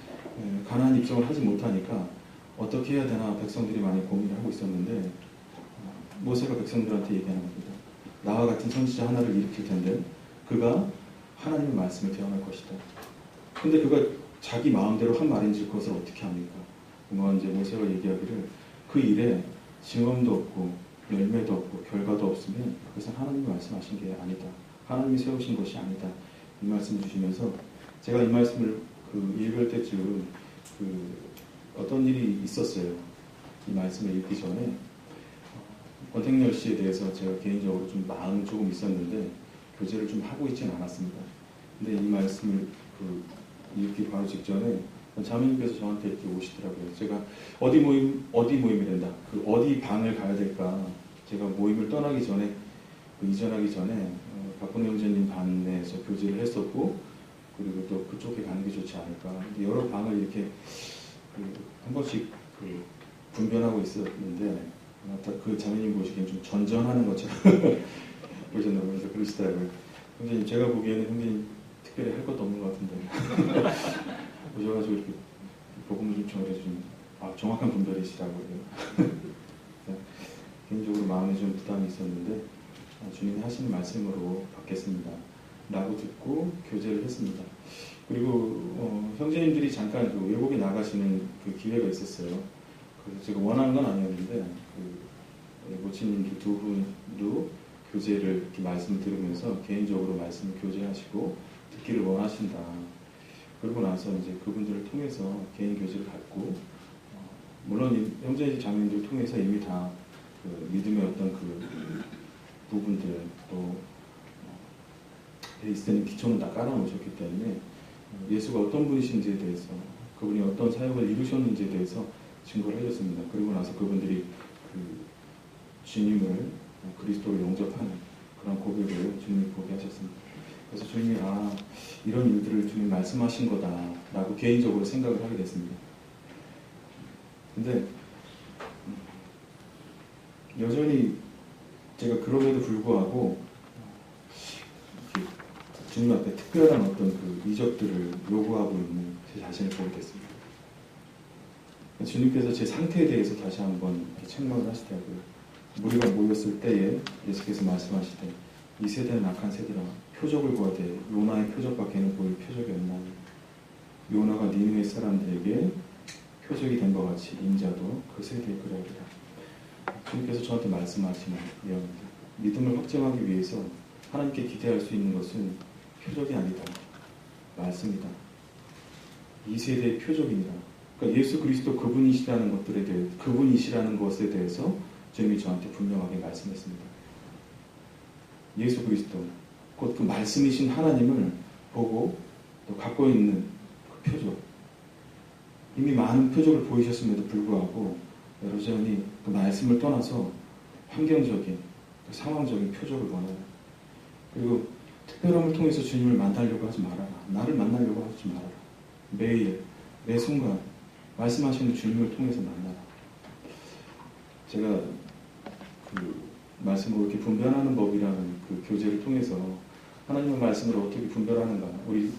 [SPEAKER 1] 가나안 입성을 하지 못하니까 어떻게 해야 되나 백성들이 많이 고민을 하고 있었는데 모세가 백성들한테 얘기하는 겁니다. 나와 같은 선지자 하나를 일으킬 텐데 그가 하나님의 말씀을 대언할 것이다. 근데 그가 자기 마음대로 한 말인지 그것을 어떻게 합니까? 이제 모세가 얘기하기를 그 일에 증언도 없고 열매도 없고 결과도 없으면 그것은 하나님이 말씀하신 게 아니다. 하나님이 세우신 것이 아니다. 이 말씀 주시면서 제가 이 말씀을 읽을 때쯤 어떤 일이 있었어요. 이 말씀을 읽기 전에 권택열 씨에 대해서 제가 개인적으로 좀 마음이 조금 있었는데 교제를 좀 하고 있지는 않았습니다. 근데 이 말씀을 읽기 바로 직전에 자매님께서 저한테 이렇게 오시더라고요. 제가 어디 모임이 된다. 어디 방을 가야 될까. 제가 모임을 떠나기 전에, 이전하기 전에 박근혜 형제님 반에서 교제를 했었고, 그리고 또 그쪽에 가는 게 좋지 않을까. 여러 방을 이렇게 한 번씩 분변하고 있었는데, 그 자매님 보시기엔 좀 전전하는 것처럼 보셨나요? 그래서 그러시더라고요. 형제님, 제가 보기에는 형제님 특별히 할 것도 없는 것 같은데. 오셔가지고 이렇게 복음을 좀 전해주신, 정확한 분별이시라고요. 개인적으로 마음에 좀 부담이 있었는데, 주님이 하시는 말씀으로 받겠습니다. 라고 듣고 교제를 했습니다. 그리고 형제님들이 잠깐 외국에 나가시는 기회가 있었어요. 그래서 제가 원하는 건 아니었는데 모친님들 두 분도 교제를 이렇게 말씀을 들으면서 개인적으로 말씀을 교제하시고 듣기를 원하신다. 그러고 나서 이제 그분들을 통해서 개인 교제를 갖고 물론 형제 자매님들을 통해서 이미 다 믿음의 어떤 부분들 또 베이스되는 기초는 다 깔아놓으셨기 때문에 예수가 어떤 분이신지에 대해서 그분이 어떤 사역을 이루셨는지에 대해서 증거를 해줬습니다. 그리고 나서 그분들이 주님을 그리스도를 영접하는 그런 고백을 주님이 보게 하셨습니다. 그래서 주님이 이런 일들을 주님 말씀하신 거다라고 개인적으로 생각을 하게 됐습니다. 근데 여전히 제가 그럼에도 불구하고 주님 앞에 특별한 어떤 이적들을 요구하고 있는 제 자신을 보게 됐습니다. 주님께서 제 상태에 대해서 다시 한번 책망을 하시더라고요. 우리가 모였을 때에 예수께서 말씀하시되 이 세대는 악한 세대라 표적을 보아되 요나의 표적밖에는 보일 표적이 없나니 요나가 니느웨 사람들에게 표적이 된 것 같이 인자도 그 세대에 그러하리라. 주님께서 저한테 말씀하시는 내용입니다. 믿음을 확증하기 위해서 하나님께 기대할 수 있는 것은 표적이 아니다. 말씀이다. 이 세대의 표적입니다. 그러니까 예수 그리스도 그분이시라는 것에 대해서 주님이 저한테 분명하게 말씀했습니다. 예수 그리스도 곧 그 말씀이신 하나님을 보고 또 갖고 있는 그 표적, 이미 많은 표적을 보이셨음에도 불구하고 여전히 그 말씀을 떠나서 환경적인 상황적인 표적을 원해요. 그리고 특별함을 통해서 주님을 만나려고 하지 말아라. 나를 만나려고 하지 말아라. 매일 매 순간 말씀하시는 주님을 통해서 만나라. 제가 말씀으로 이렇게 분별하는 법이라는 교제를 통해서 하나님의 말씀을 어떻게 분별하는가. 우리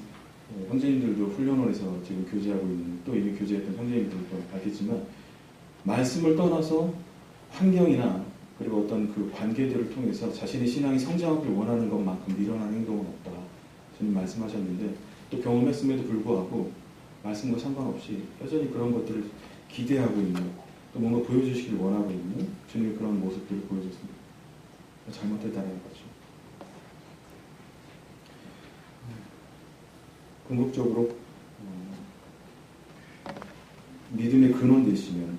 [SPEAKER 1] 형제님들도 훈련원에서 지금 교제하고 있는 또 이미 교제했던 형제님들도 알겠지만 말씀을 떠나서 환경이나 그리고 어떤 관계들을 통해서 자신의 신앙이 성장하길 원하는 것만큼 미련한 행동은 없다. 주님 말씀하셨는데 또 경험했음에도 불구하고 말씀과 상관없이 여전히 그런 것들을 기대하고 있는 또 뭔가 보여주시길 원하고 있는 주님의 그런 모습들을 보여줬습니다. 잘못됐다는 거죠. 궁극적으로 믿음의 근원 되시면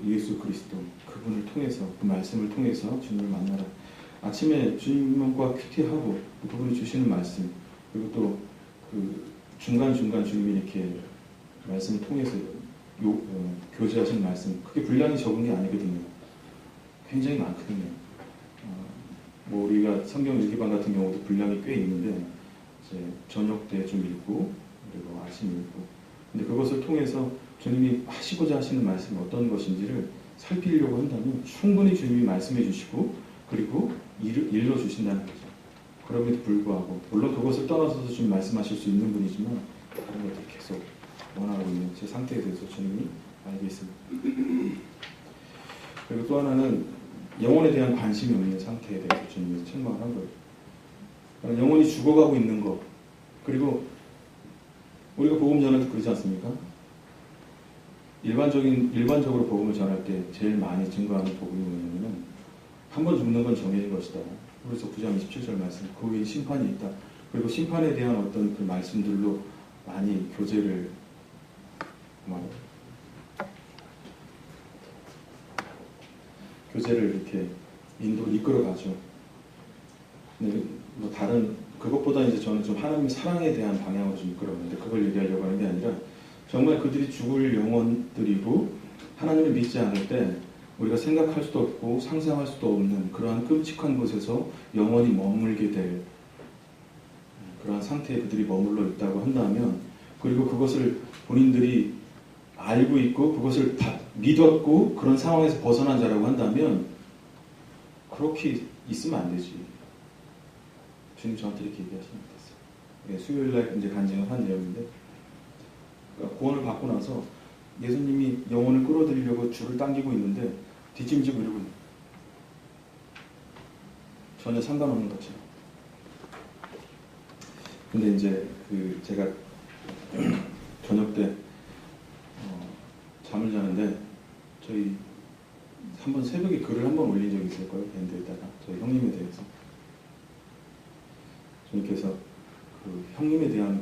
[SPEAKER 1] 예수 그리스도 그분을 통해서 그 말씀을 통해서 주님을 만나라. 아침에 주님과 큐티하고 그분이 주시는 말씀 그리고 또 중간중간 주님이 이렇게 말씀을 통해서 교제하시는 말씀 그게 분량이 적은 게 아니거든요. 굉장히 많거든요. 우리가 성경 일기반 같은 경우도 분량이 꽤 있는데 이제 저녁 때 좀 읽고 그리고 아침 읽고 근데 그것을 통해서 주님이 하시고자 하시는 말씀이 어떤 것인지를 살피려고 한다면 충분히 주님이 말씀해 주시고 그리고 일러주신다는 거죠. 그럼에도 불구하고 물론 그것을 떠나서도 주님 말씀하실 수 있는 분이지만 다른 것들을 계속 원하고 있는 제 상태에 대해서 주님이 알고 있습니다. 그리고 또 하나는 영혼에 대한 관심이 없는 상태에 대해서 주님이 책망을 한 거예요. 영혼이 죽어가고 있는 것 그리고 우리가 복음 전할 때 그러지 않습니까? 일반적으로 복음을 전할 때 제일 많이 증거하는 복음이 뭐냐면은 한 번 죽는 건 정해진 것이다. 그래서 9장 27절 말씀, 그 위에 심판이 있다. 그리고 심판에 대한 어떤 그 말씀들로 많이 교제를 이렇게 이끌어가죠. 근데 뭐 다른 그것보다 이제 저는 좀 하나님의 사랑에 대한 방향으로 좀 이끌어가는데 그걸 얘기하려고 하는 게 아니라 정말 그들이 죽을 영혼들이고 하나님을 믿지 않을 때 우리가 생각할 수도 없고 상상할 수도 없는 그러한 끔찍한 곳에서 영원히 머물게 될 그러한 상태에 그들이 머물러 있다고 한다면, 그리고 그것을 본인들이 알고 있고 그것을 다 믿었고 그런 상황에서 벗어난 자라고 한다면 그렇게 있으면 안 되지. 주님 저한테 이렇게 얘기하시면 됐어요. 수요일날 이제 간증을 한 내용인데, 그러니까 구원을 받고 나서 예수님이 영혼을 끌어들이려고 줄을 당기고 있는데 뒷짐지고 이러고 있는, 전혀 상관없는 것처럼. 근데 이제 제가 저녁 때 잠을 자는데 저희 한번 새벽에 글을 한번 올린 적이 있을 거예요. 밴드에다가 저희 형님에 대해서 주님께서 그 형님에 대한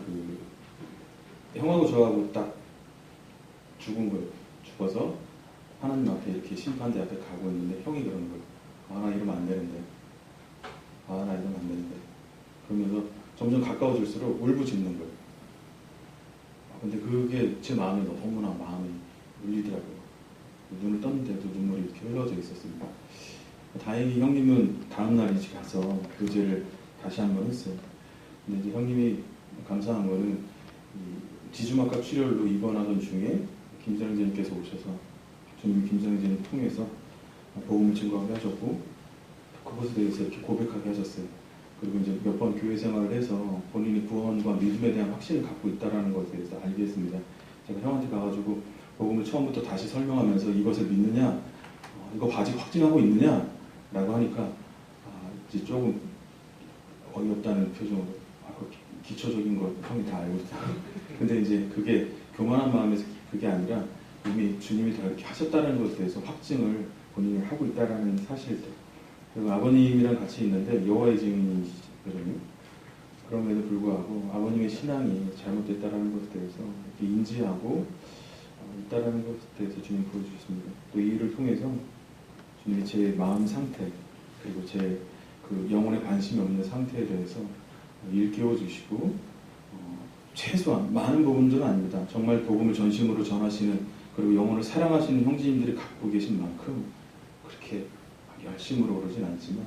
[SPEAKER 1] 형하고 저하고 딱 죽은 거예요. 죽어서 하나님 앞에 이렇게 심판대 앞에 가고 있는데 형이 그러는 거예요. 아, 나 이러면 안 되는데. 아, 나 이러면 안 되는데. 그러면서 점점 가까워질수록 울부짖는 거예요. 근데 그게 제 마음에 너무나 마음이 울리더라고요. 눈을 떴는데도 눈물이 이렇게 흘러져 있었습니다. 다행히 형님은 다음날 이제 가서 교제를 다시 한번 했어요. 근데 이제 형님이 감사한 거는 지주막과 출혈로 입원하던 중에 김장재님께서 오셔서 주님 김장재님 통해서 복음을 증거하게 하셨고 그것에 대해서 이렇게 고백하게 하셨어요. 그리고 이제 몇 번 교회 생활을 해서 본인이 구원과 믿음에 대한 확신을 갖고 있다는 것에 대해서 알게 했습니다. 제가 형한테 가가지고 복음을 처음부터 다시 설명하면서 이것을 믿느냐, 이거 아직 확증하고 있느냐 라고 하니까 이제 조금 어이없다는 표정으로 그 기초적인 것 형이 다 알고 있다. 근데 이제 그게 교만한 마음에서 그게 아니라 이미 주님이 다 이렇게 하셨다는 것에 대해서 확증을 본인이 하고 있다는 사실들. 그리고 아버님이랑 같이 있는데 여호와의 증인이시거든요. 그럼에도 불구하고 아버님의 신앙이 잘못됐다는 것에 대해서 이렇게 인지하고 있다는 것에 대해서 주님 보여주셨습니다. 또 이 일을 통해서 주님이 제 마음 상태 그리고 제 그 영혼에 관심이 없는 상태에 대해서 일깨워 주시고 최소한 많은 부분들은 아닙니다. 정말 복음을 전심으로 전하시는 그리고 영혼을 사랑하시는 형제님들이 갖고 계신 만큼 그렇게 열심으로 그러진 않지만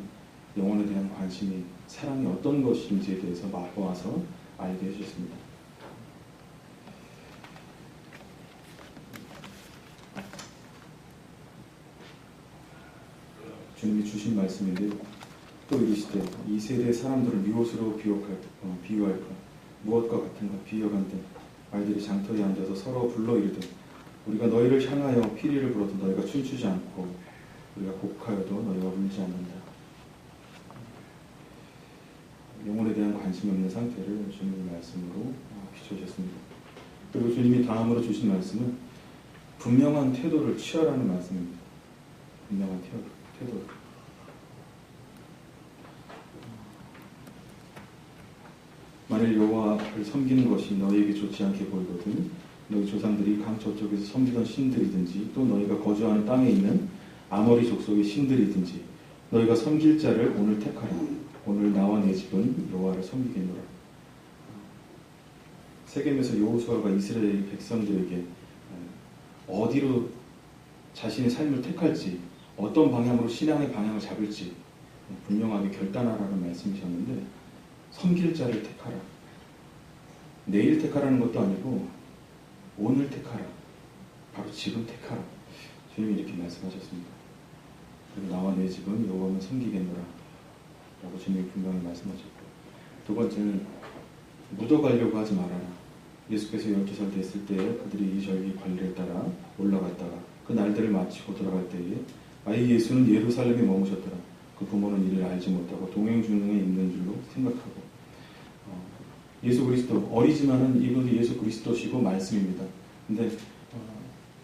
[SPEAKER 1] 영혼에 대한 관심이 사랑이 어떤 것인지에 대해서 맛보아서 알게 해주셨습니다. 주님이 주신 말씀인데 또 이르시되 이 세대의 사람들을 무엇으로 비유할까? 무엇과 같은가? 비유하건대 아이들이 장터에 앉아서 서로 불러 이르되 우리가 너희를 향하여 피리를 불어도 너희가 춤추지 않고 우리가 곡하여도 너희가 울지 않는다. 영혼에 대한 관심이 없는 상태를 주님의 말씀으로 비춰주셨습니다. 그리고 주님이 다음으로 주신 말씀은 분명한 태도를 취하라는 말씀입니다. 분명한 태도를. 만일 여호와를 섬기는 것이 너희에게 좋지 않게 보이거든 너희 조상들이 강 저쪽에서 섬기던 신들이든지 또 너희가 거주하는 땅에 있는 아모리 족속의 신들이든지 너희가 섬길 자를 오늘 택하라. 오늘 나와 내 집은 여호와를 섬기겠노라. 세겜에서 여호수아가 이스라엘 백성들에게 어디로 자신의 삶을 택할지 어떤 방향으로 신앙의 방향을 잡을지 분명하게 결단하라는 말씀이셨는데 섬길 자를 택하라. 내일 택하라는 것도 아니고 오늘 택하라. 바로 지금 택하라. 주님이 이렇게 말씀하셨습니다. 그리고 나와 내 집은 여호와만 섬기겠노라 라고 주님이 분명히 말씀하셨고, 두 번째는 묻어가려고 하지 말아라. 예수께서 12살 됐을 때 그들이 이 절기 관리를 따라 올라갔다가 그 날들을 마치고 돌아갈 때에 아이 예수는 예루살렘에 머무셨더라. 그 부모는 이를 알지 못하고 동행중에 있는 줄로 생각하고. 예수 그리스도 어리지만은 이분이 예수 그리스도시고 말씀입니다. 근데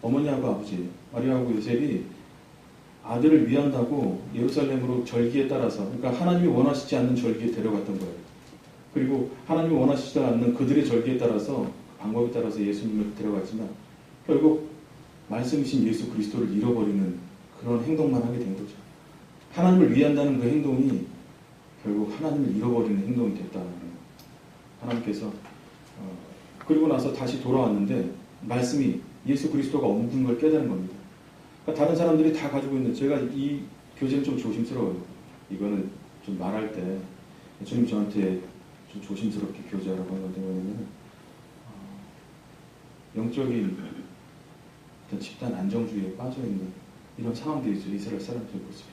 [SPEAKER 1] 어머니하고 아버지, 마리아하고 요셉이 아들을 위한다고 예루살렘으로 절기에 따라서, 그러니까 하나님이 원하시지 않는 절기에 데려갔던 거예요. 그리고 하나님이 원하시지 않는 그들의 절기에 따라서, 방법에 따라서 예수님을 데려갔지만 결국 말씀이신 예수 그리스도를 잃어버리는 그런 행동만 하게 된 거죠. 하나님을 위한다는 그 행동이 결국 하나님을 잃어버리는 행동이 됐다는 거예요. 하나님께서 그리고 나서 다시 돌아왔는데 말씀이 예수 그리스도가 없는 걸 깨달은 겁니다. 그러니까 다른 사람들이 다 가지고 있는, 제가 이 교제는 좀 조심스러워요. 이거는 좀 말할 때 주님 저한테 좀 조심스럽게 교제하라고 하는 건데, 왜냐면 영적인 어떤 집단 안정주의에 빠져있는 이런 상황들이 있죠. 이스라엘 사람들의 모습이.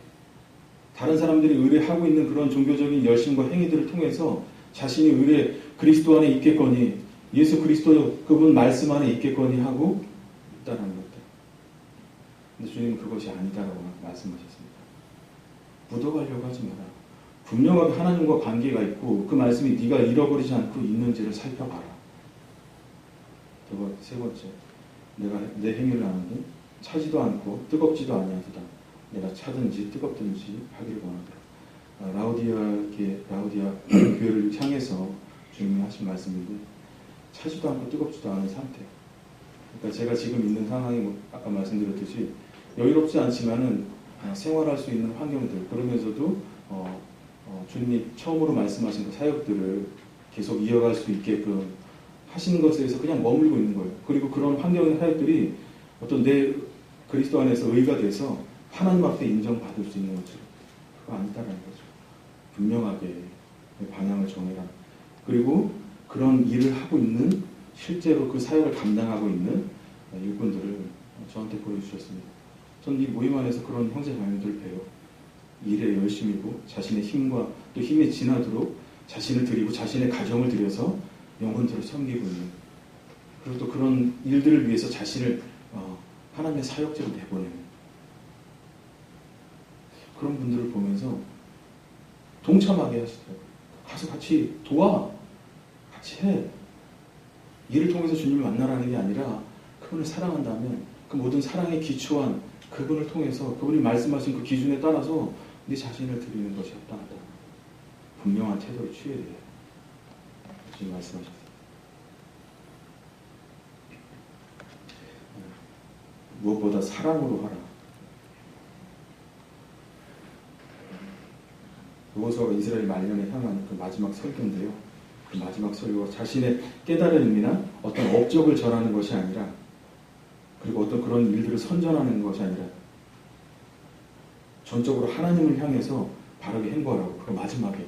[SPEAKER 1] 다른 사람들이 의뢰하고 있는 그런 종교적인 열심과 행위들을 통해서 자신이 의뢰 그리스도 안에 있겠거니, 예수 그리스도 그분 말씀 안에 있겠거니 하고 있다는 것들. 근데 주님은 그것이 아니다라고 말씀하셨습니다. 묻어가려고 하지 마라. 분명하게 하나님과 관계가 있고 그 말씀이 네가 잃어버리지 않고 있는지를 살펴봐라. 세 번째, 내가 내 행위를 아느니 차지도 않고 뜨겁지도 아니하도다. 내가 차든지 뜨겁든지 하기를 원하더라. 라우디아 교회를 향해서 주님이 하신 말씀인데, 차지도 않고 뜨겁지도 않은 상태. 그러니까 제가 지금 있는 상황이 아까 말씀드렸듯이 여유롭지 않지만은 생활할 수 있는 환경들, 그러면서도 주님이 처음으로 말씀하신 그 사역들을 계속 이어갈 수 있게끔 하시는 것에 대해서 그냥 머물고 있는 거예요. 그리고 그런 환경의 사역들이 어떤 내 그리스도 안에서 의가 돼서 하나님 앞에 인정받을 수 있는 거죠. 그거 아니다라는 거죠. 분명하게 방향을 정해라. 그리고 그런 일을 하고 있는, 실제로 그 사역을 감당하고 있는 일꾼들을 저한테 보여주셨습니다. 저는 이 모임 안에서 그런 형제 자매들을 뵈요. 일에 열심이고 자신의 힘과 또 힘에 지나도록 자신을 드리고 자신의 가정을 들여서 영혼들을 섬기고 있는, 그리고 또 그런 일들을 위해서 자신을 하나님의 사역자로 내보내는 그런 분들을 보면서 동참하게 하시더라고요. 가서 같이 도와, 같이 해. 이를 통해서 주님을 만나라는 게 아니라 그분을 사랑한다면 그 모든 사랑에 기초한 그분을 통해서 그분이 말씀하신 그 기준에 따라서 네 자신을 드리는 것이 합당하다. 분명한 태도를 취해야 돼요. 주님 말씀하셨어요. 무엇보다 사랑으로 하라. 여호수아가 이스라엘 말년에 향한 그 마지막 설교인데요. 그 마지막 설교가 자신의 깨달은 의미나 어떤 업적을 전하는 것이 아니라, 그리고 어떤 그런 일들을 선전하는 것이 아니라 전적으로 하나님을 향해서 바르게 행보하라고. 그 마지막에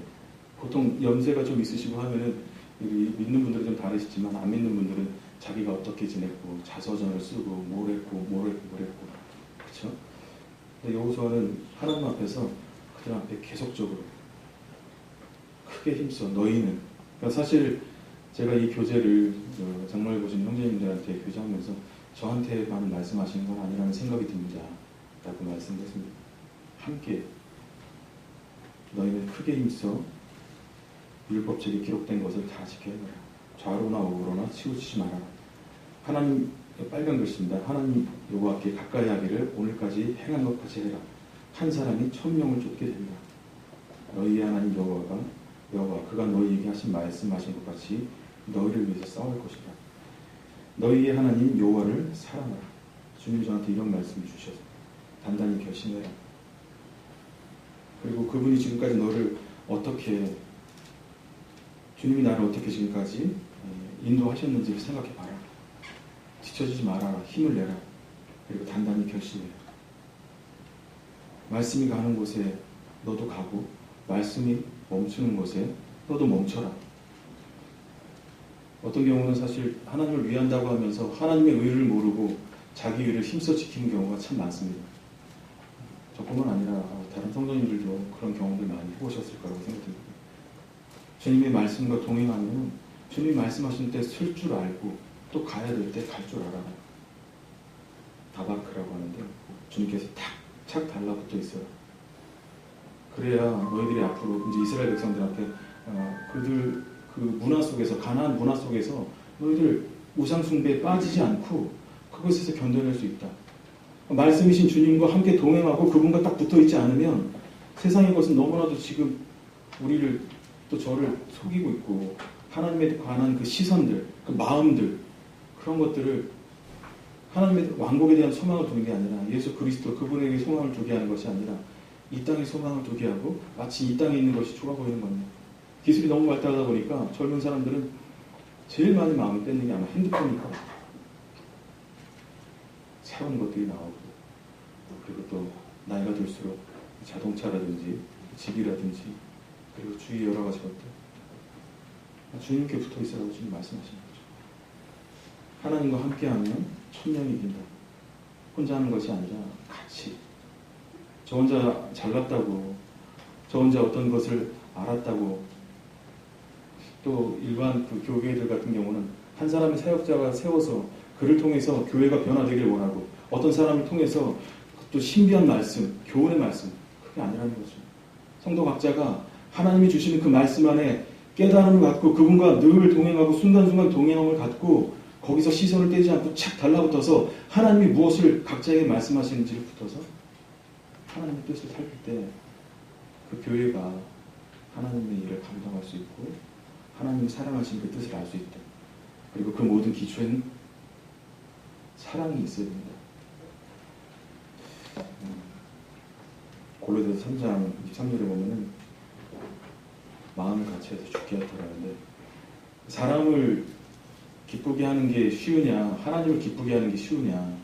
[SPEAKER 1] 보통 연세가 좀 있으시고 하면은 믿는 분들은 좀 다르시지만 안 믿는 분들은 자기가 어떻게 지냈고 자서전을 쓰고 뭘 했고 그렇죠? 근데 여호수아는 하나님 앞에서 그들 앞에 계속적으로 크게 힘써 너희는, 그러니까 사실 제가 이 교제를 장로에 보신 형제님들한테 교제하면서 저한테만 말씀하시는 건 아니라는 생각이 듭니다 라고 말씀드렸습니다. 함께 너희는 크게 힘써 율법책에 기록된 것을 다 지켜야 해라. 좌로나 우로나 치우치지 말아라. 하나님, 빨간 글씨입니다. 하나님 여호와께 가까이 하기를 오늘까지 행한 것 같이 해라. 한 사람이 1000명을 쫓게 된다. 너희의 하나님 여호와 그가 너희에게 말씀하신 것 같이 너희를 위해서 싸울 것이다. 너희의 하나님 여호와를 사랑하라. 주님 저한테 이런 말씀을 주셔서 단단히 결심해라. 그리고 그분이 지금까지 너를 어떻게, 주님이 나를 어떻게 지금까지 인도하셨는지를 생각해봐라. 뒤처지지 말아라. 힘을 내라. 그리고 단단히 결심해라. 말씀이 가는 곳에 너도 가고 말씀이 멈추는 곳에 너도 멈춰라. 어떤 경우는 사실 하나님을 위한다고 하면서 하나님의 의를 모르고 자기 의를 힘써 지키는 경우가 참 많습니다. 저뿐만 아니라 다른 성도님들도 그런 경험들 많이 해보셨을 거라고 생각합니다. 주님의 말씀과 동행하면 주님이 말씀하신 때 쓸 줄 알고 또 가야 될 때 갈 줄 알아라. 다바크라고 하는데 주님께서 착 달라붙어 있어요. 그래야 너희들이 앞으로 이제 이스라엘 백성들한테 그들 그 문화 속에서, 가나안 문화 속에서 너희들 우상 숭배에 빠지지 않고 그 그것에서 견뎌낼 수 있다. 말씀이신 주님과 함께 동행하고 그분과 딱 붙어있지 않으면 세상의 것은 너무나도 지금 우리를 또 저를 속이고 있고 하나님에 관한 그 시선들, 그 마음들 그런 것들을 하나님의 왕국에 대한 소망을 두는 게 아니라 예수 그리스도 그분에게 소망을 두게 하는 것이 아니라 이 땅에 소망을 두게 하고 마치 이 땅에 있는 것이 좋아 보이는 겁니다. 기술이 너무 발달하다 보니까 젊은 사람들은 제일 많이 마음을 뺏는 게 아마 핸드폰이니까 새로운 것들이 나오고 그리고 또 나이가 들수록 자동차라든지 집이라든지 그리고 주위 여러 가지 것들 주님께 붙어 있으라고 주님 말씀하시는 거죠. 하나님과 함께하면 천명이 이긴다. 혼자 하는 것이 아니라 같이. 저 혼자 잘났다고, 저 혼자 어떤 것을 알았다고. 또 일반 그 교회들 같은 경우는 한 사람의 사역자가 세워서 그를 통해서 교회가 변화되길 원하고 어떤 사람을 통해서 또 신비한 말씀, 교훈의 말씀 그게 아니라는 거죠. 성도 각자가 하나님이 주시는 그 말씀 안에 깨달음을 갖고 그분과 늘 동행하고 순간순간 동행함을 갖고 거기서 시선을 떼지 않고 착 달라붙어서 하나님이 무엇을 각자에게 말씀하시는지를 붙어서 하나님의 뜻을 살필 때 그 교회가 하나님의 일을 감당할 수 있고 하나님이 사랑하시는 그 뜻을 알 수 있다. 그리고 그 모든 기초에는 사랑이 있어야 됩니다. 골로새서 3장 23절에 보면은 마음을 같이 해서 죽게 하더라는데 사람을 기쁘게 하는 게 쉬우냐 하나님을 기쁘게 하는 게 쉬우냐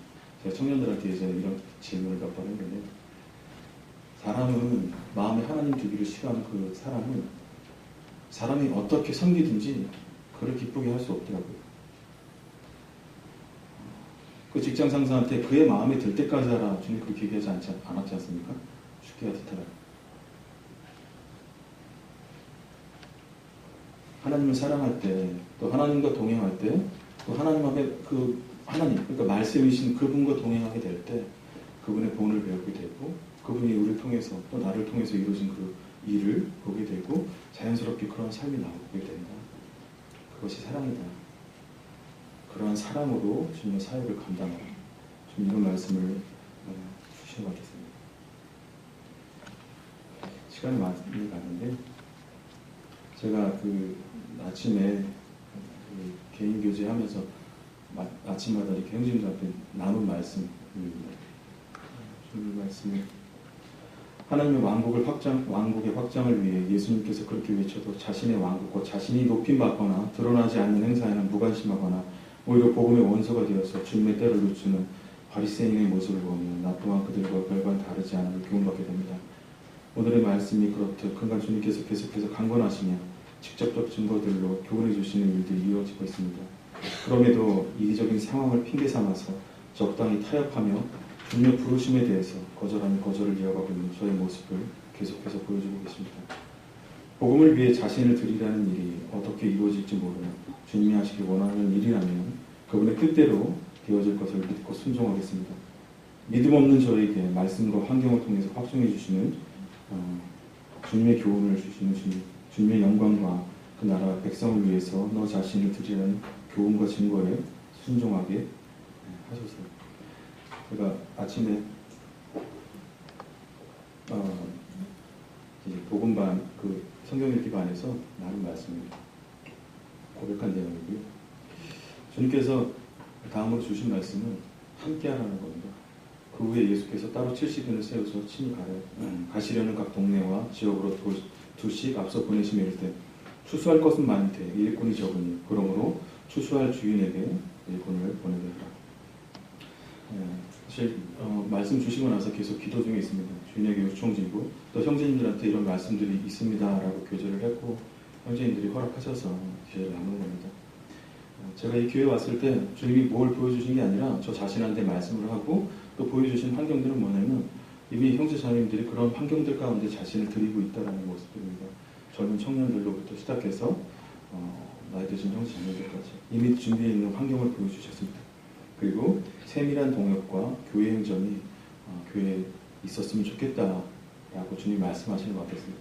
[SPEAKER 1] 제가 청년들한테 이제 이런 질문을 몇 번 했는데 사람은 마음에 하나님 두기를 싫어하는 그 사람이 어떻게 섬기든지 그를 기쁘게 할 수 없더라고요. 그 직장 상사한테 그의 마음에 들 때까지 하라 주님 그렇게 얘기하지 않았지 않습니까? 죽게 하듯하라. 하나님을 사랑할 때, 또 하나님과 동행할 때, 또 하나님의 그러니까 말씀이신 그분과 동행하게 될 때, 그분의 본을 배우게 되고, 그분이 우리를 통해서, 또 나를 통해서 이루어진 그 일을 보게 되고, 자연스럽게 그런 삶이 나오게 된다. 그것이 사랑이다. 그러한 사랑으로 주님의 사역을 감당하라. 좀 이런 말씀을 주신 것 같습니다. 시간이 많이 갔는데, 제가 그 아침에 개인 교제 하면서 아침마다 이렇게 형제님들 앞에 나눈 말씀입니다. 주님 말씀이 하나님의 왕국의 확장을 위해 예수님께서 그렇게 외쳐도 자신의 왕국과 자신이 높임받거나 드러나지 않는 행사에는 무관심하거나 오히려 복음의 원수가 되어서 주님의 때를 늦추는 바리새인의 모습을 보면 나 또한 그들과 별반 다르지 않음을 교훈받게 됩니다. 오늘의 말씀이 그렇듯 그간 주님께서 계속해서 강권하시며 직접적 증거들로 교훈해 주시는 일들이 이루어지고 있습니다. 그럼에도 이기적인 상황을 핑계 삼아서 적당히 타협하며 주님의 부르심에 대해서 거절하는 거절을 이어가고 있는 저의 모습을 계속해서 보여주고 계십니다. 복음을 위해 자신을 드리라는 일이 어떻게 이루어질지 모르는 주님이 하시길 원하는 일이라면 그분의 뜻대로 되어질 것을 믿고 순종하겠습니다. 믿음 없는 저에게 말씀과 환경을 통해서 확증해 주시는 주님의 교훈을 주시는 주님의 영광과 그 나라 백성을 위해서 너 자신을 드리라는 교훈과 증거에 순종하게 하소서. 제가 아침에 이제 복음반 그 성경 읽기 반에서 나눈 말씀입니다. 고백한 내용이고요. 주님께서 다음으로 주신 말씀은 함께하라는 겁니다. 그 후에 예수께서 따로 70인을 세워서 친히 가시려는 각 동네와 지역으로 두씩 앞서 보내시며 이를 때 추수할 것은 많은데 일꾼이 적으니 그러므로 추수할 주인에게 일꾼을 보내라. 사실 말씀 주시고 나서 계속 기도 중에 있습니다. 주인에게 요청드리고 또 형제님들한테 이런 말씀들이 있습니다라고 교제를 했고 형제님들이 허락하셔서 교제를 나누는 겁니다. 제가 이 교회에 왔을 때 주님이 뭘 보여주신 게 아니라 저 자신한테 말씀을 하고 또 보여주신 환경들은 뭐냐면 이미 형제 자매님들이 그런 환경들 가운데 자신을 드리고 있다는 모습들입니다. 젊은 청년들로부터 시작해서 나이 드신 형제 자매들까지 이미 준비해 있는 환경을 보여주셨습니다. 그리고 세밀한 동역과 교회 행정이 교회에 있었으면 좋겠다라고 주님 말씀하시는 것 같았습니다.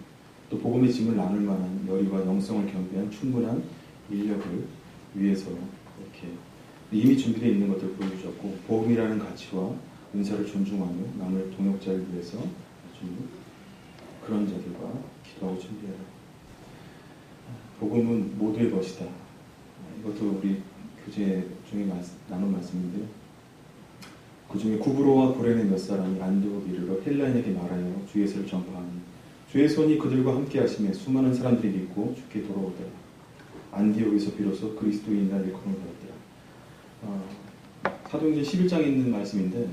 [SPEAKER 1] 또 복음의 짐을 나눌 만한 열의와 영성을 겸비한 충분한 인력을 위해서 이렇게 이미 준비되어 있는 것들을 보여주셨고 복음이라는 가치와 은사를 존중하며 남을 동역자를 위해서 아주 그런 자들과 기도하고 준비해라. 복음은 모두의 것이다. 이것도 우리 교재 중에 나눈 말씀인데요. 그 중에 구브로와 구레네 몇 사람이 안디옥 이르러 헬라인에게 말하여 주 예수를 전파하니 주의 손이 그들과 함께 하심에 수많은 사람들이 믿고 주께 돌아오더라. 안디옥에서 비로소 그리스도인이라 일컬음을 받았더라. 사도행전 11장에 있는 말씀인데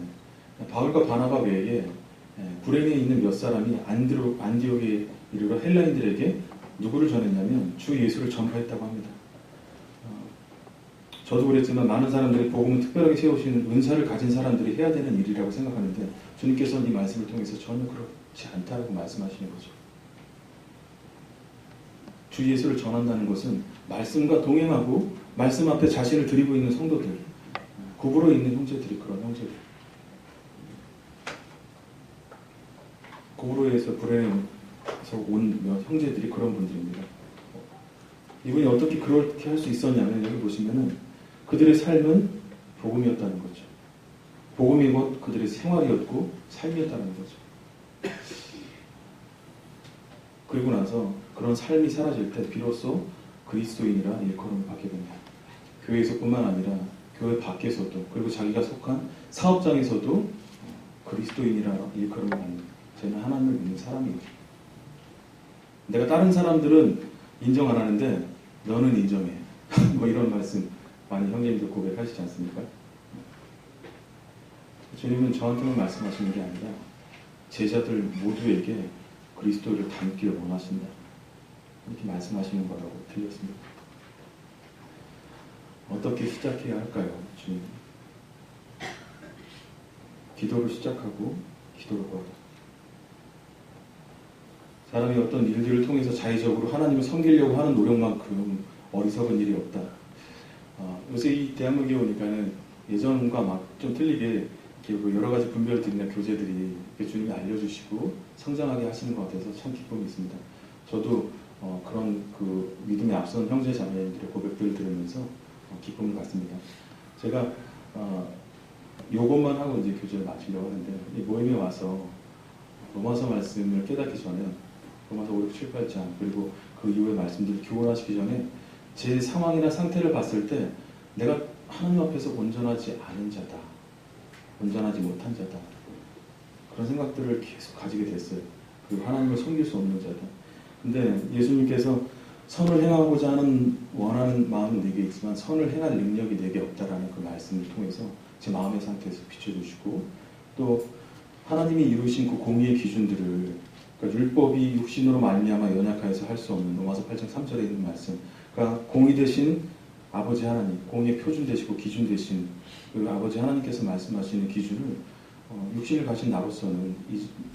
[SPEAKER 1] 바울과 바나바 외에 구레네에 있는 몇 사람이 안디옥에 이르러 헬라인들에게 누구를 전했냐면 주 예수를 전파했다고 합니다. 저도 그랬지만 많은 사람들이 복음을 특별하게 세우시는 은사를 가진 사람들이 해야 되는 일이라고 생각하는데 주님께서는 이 말씀을 통해서 전혀 그렇지 않다고 말씀하시는 거죠. 주 예수를 전한다는 것은 말씀과 동행하고 말씀 앞에 자신을 드리고 있는 성도들, 구부러 있는 형제들이 그런 형제들. 구부로에서 구레네에서 온 형제들이 그런 분들입니다. 이분이 어떻게 그렇게 할 수 있었냐면 여기 보시면은 그들의 삶은 복음이었다는 거죠. 복음이 곧 그들의 생활이었고 삶이었다는 거죠. 그리고 나서 그런 삶이 사라질 때 비로소 그리스도인이라 일컬음을 받게 됩니다. 교회에서뿐만 아니라 교회 밖에서도 그리고 자기가 속한 사업장에서도 그리스도인이라 일컬음을 받는 저는 하나님을 믿는 사람이에요. 내가 다른 사람들은 인정 안 하는데 너는 인정해. 뭐 이런 말씀 많이 형제님들 고백하시지 않습니까? 주님은 저한테만 말씀하시는 게 아니라 제자들 모두에게 그리스도를 닮기를 원하신다. 이렇게 말씀하시는 거라고 들렸습니다. 어떻게 시작해야 할까요? 주님. 기도를 시작하고 기도를 구하다. 사람이 어떤 일들을 통해서 자의적으로 하나님을 섬기려고 하는 노력만큼 어리석은 일이 없다. 요새 이 대한민국에 오니까는 예전과 막 좀 틀리게 이렇게 여러 가지 분별들이나 교재들이 주님이 알려주시고 성장하게 하시는 것 같아서 참 기쁨이 있습니다. 저도 그런 그 믿음에 앞선 형제 자매들의 고백들을 들으면서 기쁨을 갖습니다. 제가 요것만 하고 이제 교재를 마치려고 하는데 이 모임에 와서 로마서 말씀을 깨닫기 전에 로마서 5, 6, 7, 8장 그리고 그 이후의 말씀들을 교훈하시기 전에 제 상황이나 상태를 봤을 때 내가 하나님 앞에서 온전하지 않은 자다. 온전하지 못한 자다. 그런 생각들을 계속 가지게 됐어요. 그리고 하나님을 섬길 수 없는 자다. 근데 예수님께서 선을 행하고자 하는 원하는 마음은 내게 있지만 선을 행할 능력이 내게 없다라는 그 말씀을 통해서 제 마음의 상태에서 비춰주시고 또 하나님이 이루신 그 공의의 기준들을 그러니까 율법이 육신으로 말미암아 연약하여서 할 수 없는 로마서 8장 3절에 있는 말씀 그러니까 공의 대신 아버지 하나님, 공의의 표준 되시고 기준 되신 그 아버지 하나님께서 말씀하시는 기준을 육신을 가진 나로서는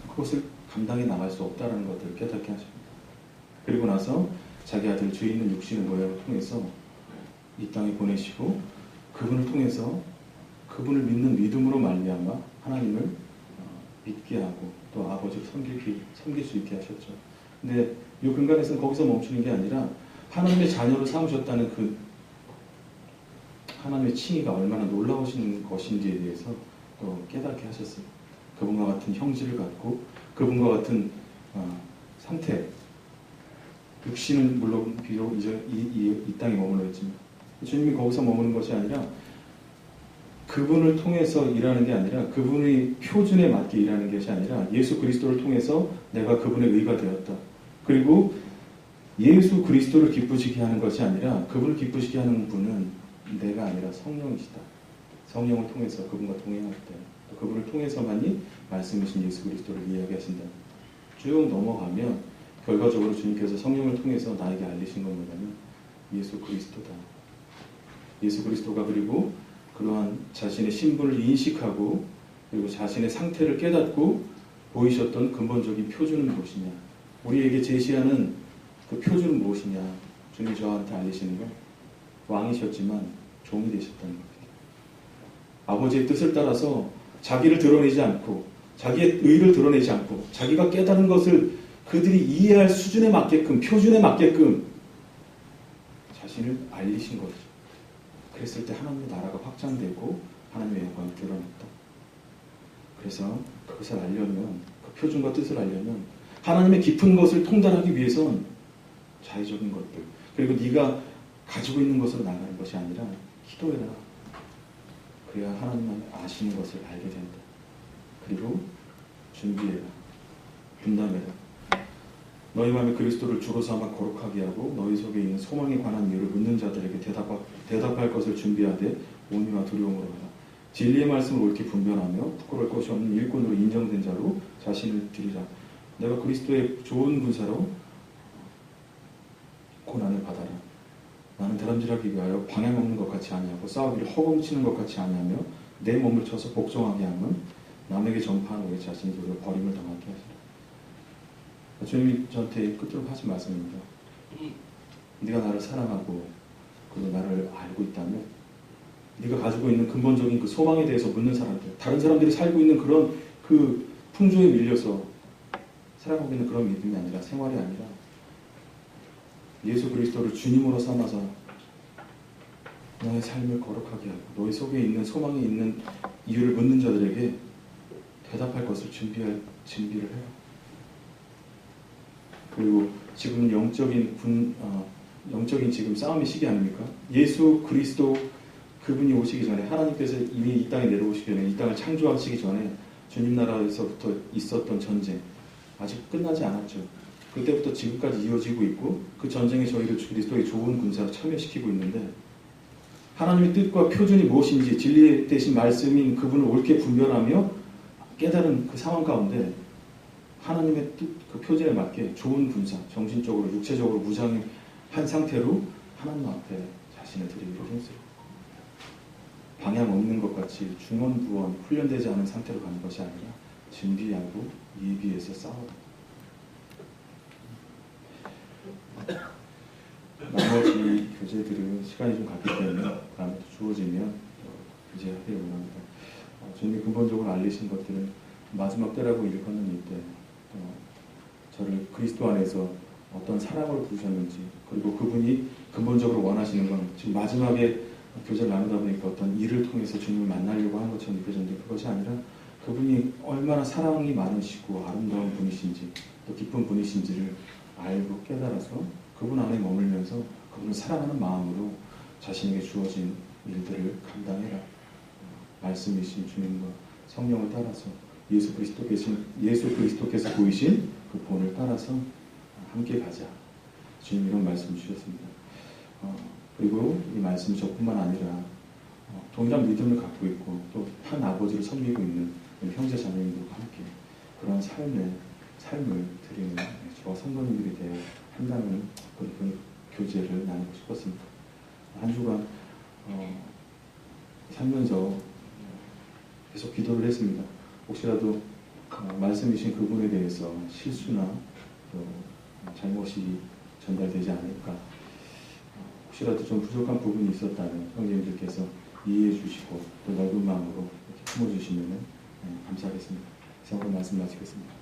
[SPEAKER 1] 그것을 감당해 나갈 수 없다는 것들을 깨닫게 하십니다. 그리고 나서 자기 아들 죄 있는 육신의 모양을 통해서 이 땅에 보내시고 그분을 통해서 그분을 믿는 믿음으로 말미암아 하나님을 믿게 하고 또 아버지를 섬길 수 있게 하셨죠. 근데 이 근간에서는 거기서 멈추는 게 아니라 하나님의 자녀로 삼으셨다는 그 하나님의 칭의가 얼마나 놀라우신 것인지에 대해서 또 깨닫게 하셨어요. 그분과 같은 형질을 갖고 그분과 같은 상태 육신은 물론 비록 이제 이 땅에 머물러 있지만 주님이 거기서 머무는 것이 아니라 그분을 통해서 일하는 게 아니라 그분의 표준에 맞게 일하는 것이 아니라 예수 그리스도를 통해서 내가 그분의 의가 되었다. 그리고 예수 그리스도를 기쁘시게 하는 것이 아니라 그분을 기쁘시게 하는 분은 내가 아니라 성령이시다. 성령을 통해서 그분과 동행할 때 또 그분을 통해서만이 말씀이신 예수 그리스도를 이야기하신다. 쭉 넘어가면 결과적으로 주님께서 성령을 통해서 나에게 알리신 건 뭐냐면 예수 그리스도다. 예수 그리스도가 그리고 그러한 자신의 신분을 인식하고 그리고 자신의 상태를 깨닫고 보이셨던 근본적인 표준은 무엇이냐. 우리에게 제시하는 그 표준은 무엇이냐. 주님이 저한테 알리시는 건 왕이셨지만 종이 되셨다는 겁니다. 아버지의 뜻을 따라서 자기를 드러내지 않고 자기의 의를 드러내지 않고 자기가 깨달은 것을 그들이 이해할 수준에 맞게끔 표준에 맞게끔 자신을 알리신 거죠. 그랬을 때 하나님의 나라가 확장되고 하나님의 영광이 드러났다. 그래서 그것을 알려면, 그 표준과 뜻을 알려면 하나님의 깊은 것을 통달하기 위해선 자의적인 것들, 그리고 네가 가지고 있는 것으로 나가는 것이 아니라 기도해라. 그래야 하나님 아시는 것을 알게 된다. 그리고 준비해라. 분담해라. 너희 마음에 그리스도를 주로 삼아 거룩하게 하고 너희 속에 있는 소망에 관한 이유를 묻는 자들에게 대답할 것을 준비하되 온유와 두려움으로 하라. 진리의 말씀을 옳게 분별하며 부끄러울 것이 없는 일꾼으로 인정된 자로 자신을 드리라. 내가 그리스도의 좋은 군사로 고난을 받아라. 나는 다람질하기 위하여 방향 없는 것 같이 아니하고 싸우기를 허공치는 것 같이 아니하며 내 몸을 쳐서 복종하게 하면 남에게 전파하는 왜 자신이 도리어 버림을 당하게 하시라. 주님이 저한테 끝으로 하신 말씀입니다. 네가 나를 사랑하고 그리고 나를 알고 있다면 네가 가지고 있는 근본적인 그 소망에 대해서 묻는 사람들, 다른 사람들이 살고 있는 그런 그 풍조에 밀려서 살아가고 있는 그런 믿음이 아니라, 생활이 아니라 예수 그리스도를 주님으로 삼아서 너의 삶을 거룩하게 하고 너의 속에 있는 소망이 있는 이유를 묻는 자들에게 대답할 것을 준비를 해라. 그리고 지금은 영적인 지금 싸움의 시기 아닙니까? 예수 그리스도 그분이 오시기 전에, 하나님께서 이미 이 땅에 내려오시기 전에, 이 땅을 창조하시기 전에 주님 나라에서부터 있었던 전쟁 아직 끝나지 않았죠. 그때부터 지금까지 이어지고 있고 그 전쟁에 저희를 그리스도의 좋은 군사로 참여시키고 있는데, 하나님의 뜻과 표준이 무엇인지 진리의 대신 말씀인 그분을 옳게 분별하며 깨달은 그 상황 가운데 하나님의 뜻, 그 표준에 맞게 좋은 군사, 정신적으로 육체적으로 무장한 상태로 하나님 앞에 자신을 드리기로 힘쓰고, 방향 없는 것 같이 중언부언 훈련되지 않은 상태로 가는 것이 아니라 준비하고 예비해서 싸워라. 나머지 교재들은 시간이 좀 갔기 때문에 다음에 또 주어지면 교제하기를 원합니다. 주님이 근본적으로 알리신 것들은 마지막 때라고 일컫는 이때 저를 그리스도 안에서 어떤 사랑으로 부르셨는지, 그리고 그분이 근본적으로 원하시는 건 지금 마지막에 교제를 나누다 보니까 어떤 일을 통해서 주님을 만나려고 하는 것처럼 느껴졌는데, 그것이 아니라 그분이 얼마나 사랑이 많으시고 아름다운 분이신지 또 깊은 분이신지를 알고 깨달아서 그분 안에 머물면서 그분을 사랑하는 마음으로 자신에게 주어진 일들을 감당해라. 말씀이신 주님과 성령을 따라서 예수 그리스도께서 보이신 그 본을 따라서 함께 가자. 주님 이런 말씀 주셨습니다. 그리고 이 말씀이 저뿐만 아니라 동일한 믿음을 갖고 있고 또 한 아버지를 섬기고 있는 형제 자매님들과 함께 그런 삶을 드리는 저와 성도님들이 되어 한다는 그런 교제를 나누고 싶었습니다. 한 주간 살면서 계속 기도를 했습니다. 혹시라도 말씀이신 그분에 대해서 실수나 또 잘못이 전달되지 않을까, 혹시라도 좀 부족한 부분이 있었다면 형제님들께서 이해해 주시고 또 넓은 마음으로 이렇게 품어주시면 감사하겠습니다. 이상으로 말씀 마치겠습니다.